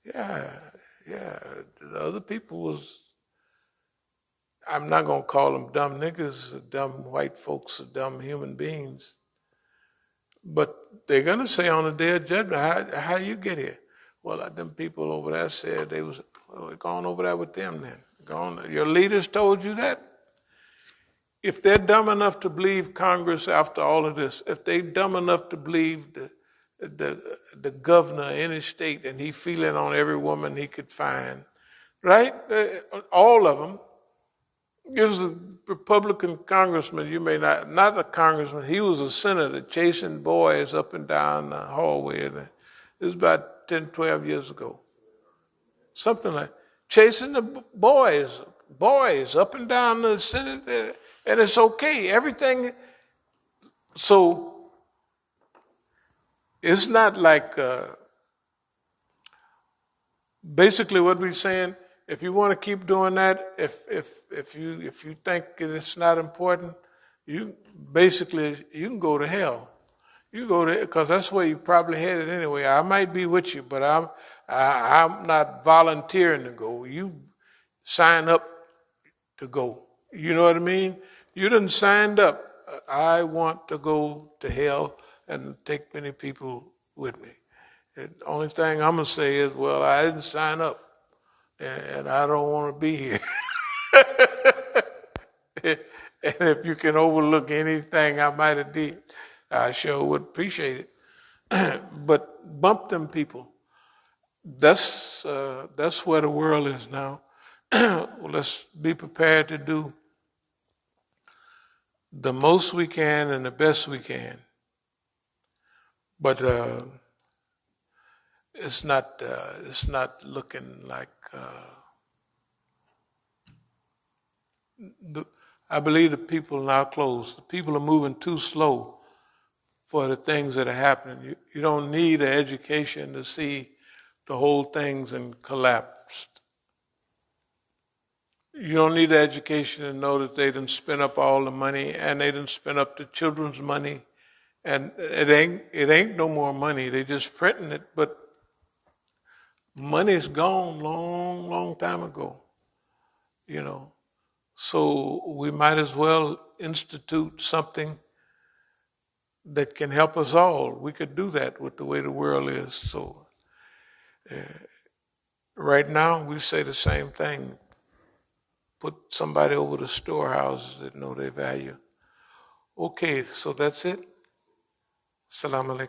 Yeah. The other people I'm not going to call them dumb niggas, or dumb white folks, or dumb human beings. But they're going to say on the day of judgment, how you get here? Well, them people over there said they was, going over there with them then. Your leaders told you that? If they're dumb enough to believe Congress after all of this, if they're dumb enough to believe the governor of any state and he feeling on every woman he could find, right? All of them. There's a Republican congressman, you may not a congressman, he was a senator chasing boys up and down the hallway. It was about 10, 12 years ago. Something like chasing the boys up and down the Senate, and it's okay. Everything. So it's not like basically what we're saying. If you want to keep doing that, if you think it's not important, you can go to hell. You go to, because that's where you probably headed anyway. I might be with you, but I'm not volunteering to go. You sign up to go. You know what I mean? You didn't sign up. I want to go to hell and take many people with me. The only thing I'm going to say is, well, I didn't sign up. And I don't want to be here. And if you can overlook anything I might have did, I sure would appreciate it. But bump them people. That's where the world is now. Let's be prepared to do the most we can and the best we can. But it's not looking like. I believe the people are now closed. The people are moving too slow for the things that are happening. You don't need an education to see the whole thing's collapsed. You don't need an education to know that they didn't spend up all the money and they didn't spend up the children's money, and it ain't no more money. They just printing it, but money's gone long time ago. So we might as well institute something that can help us all. We could do that with the way the world is. So right now we say the same thing. Put somebody over the storehouses that know their value. Okay, so that's it. Assalamu alaikum.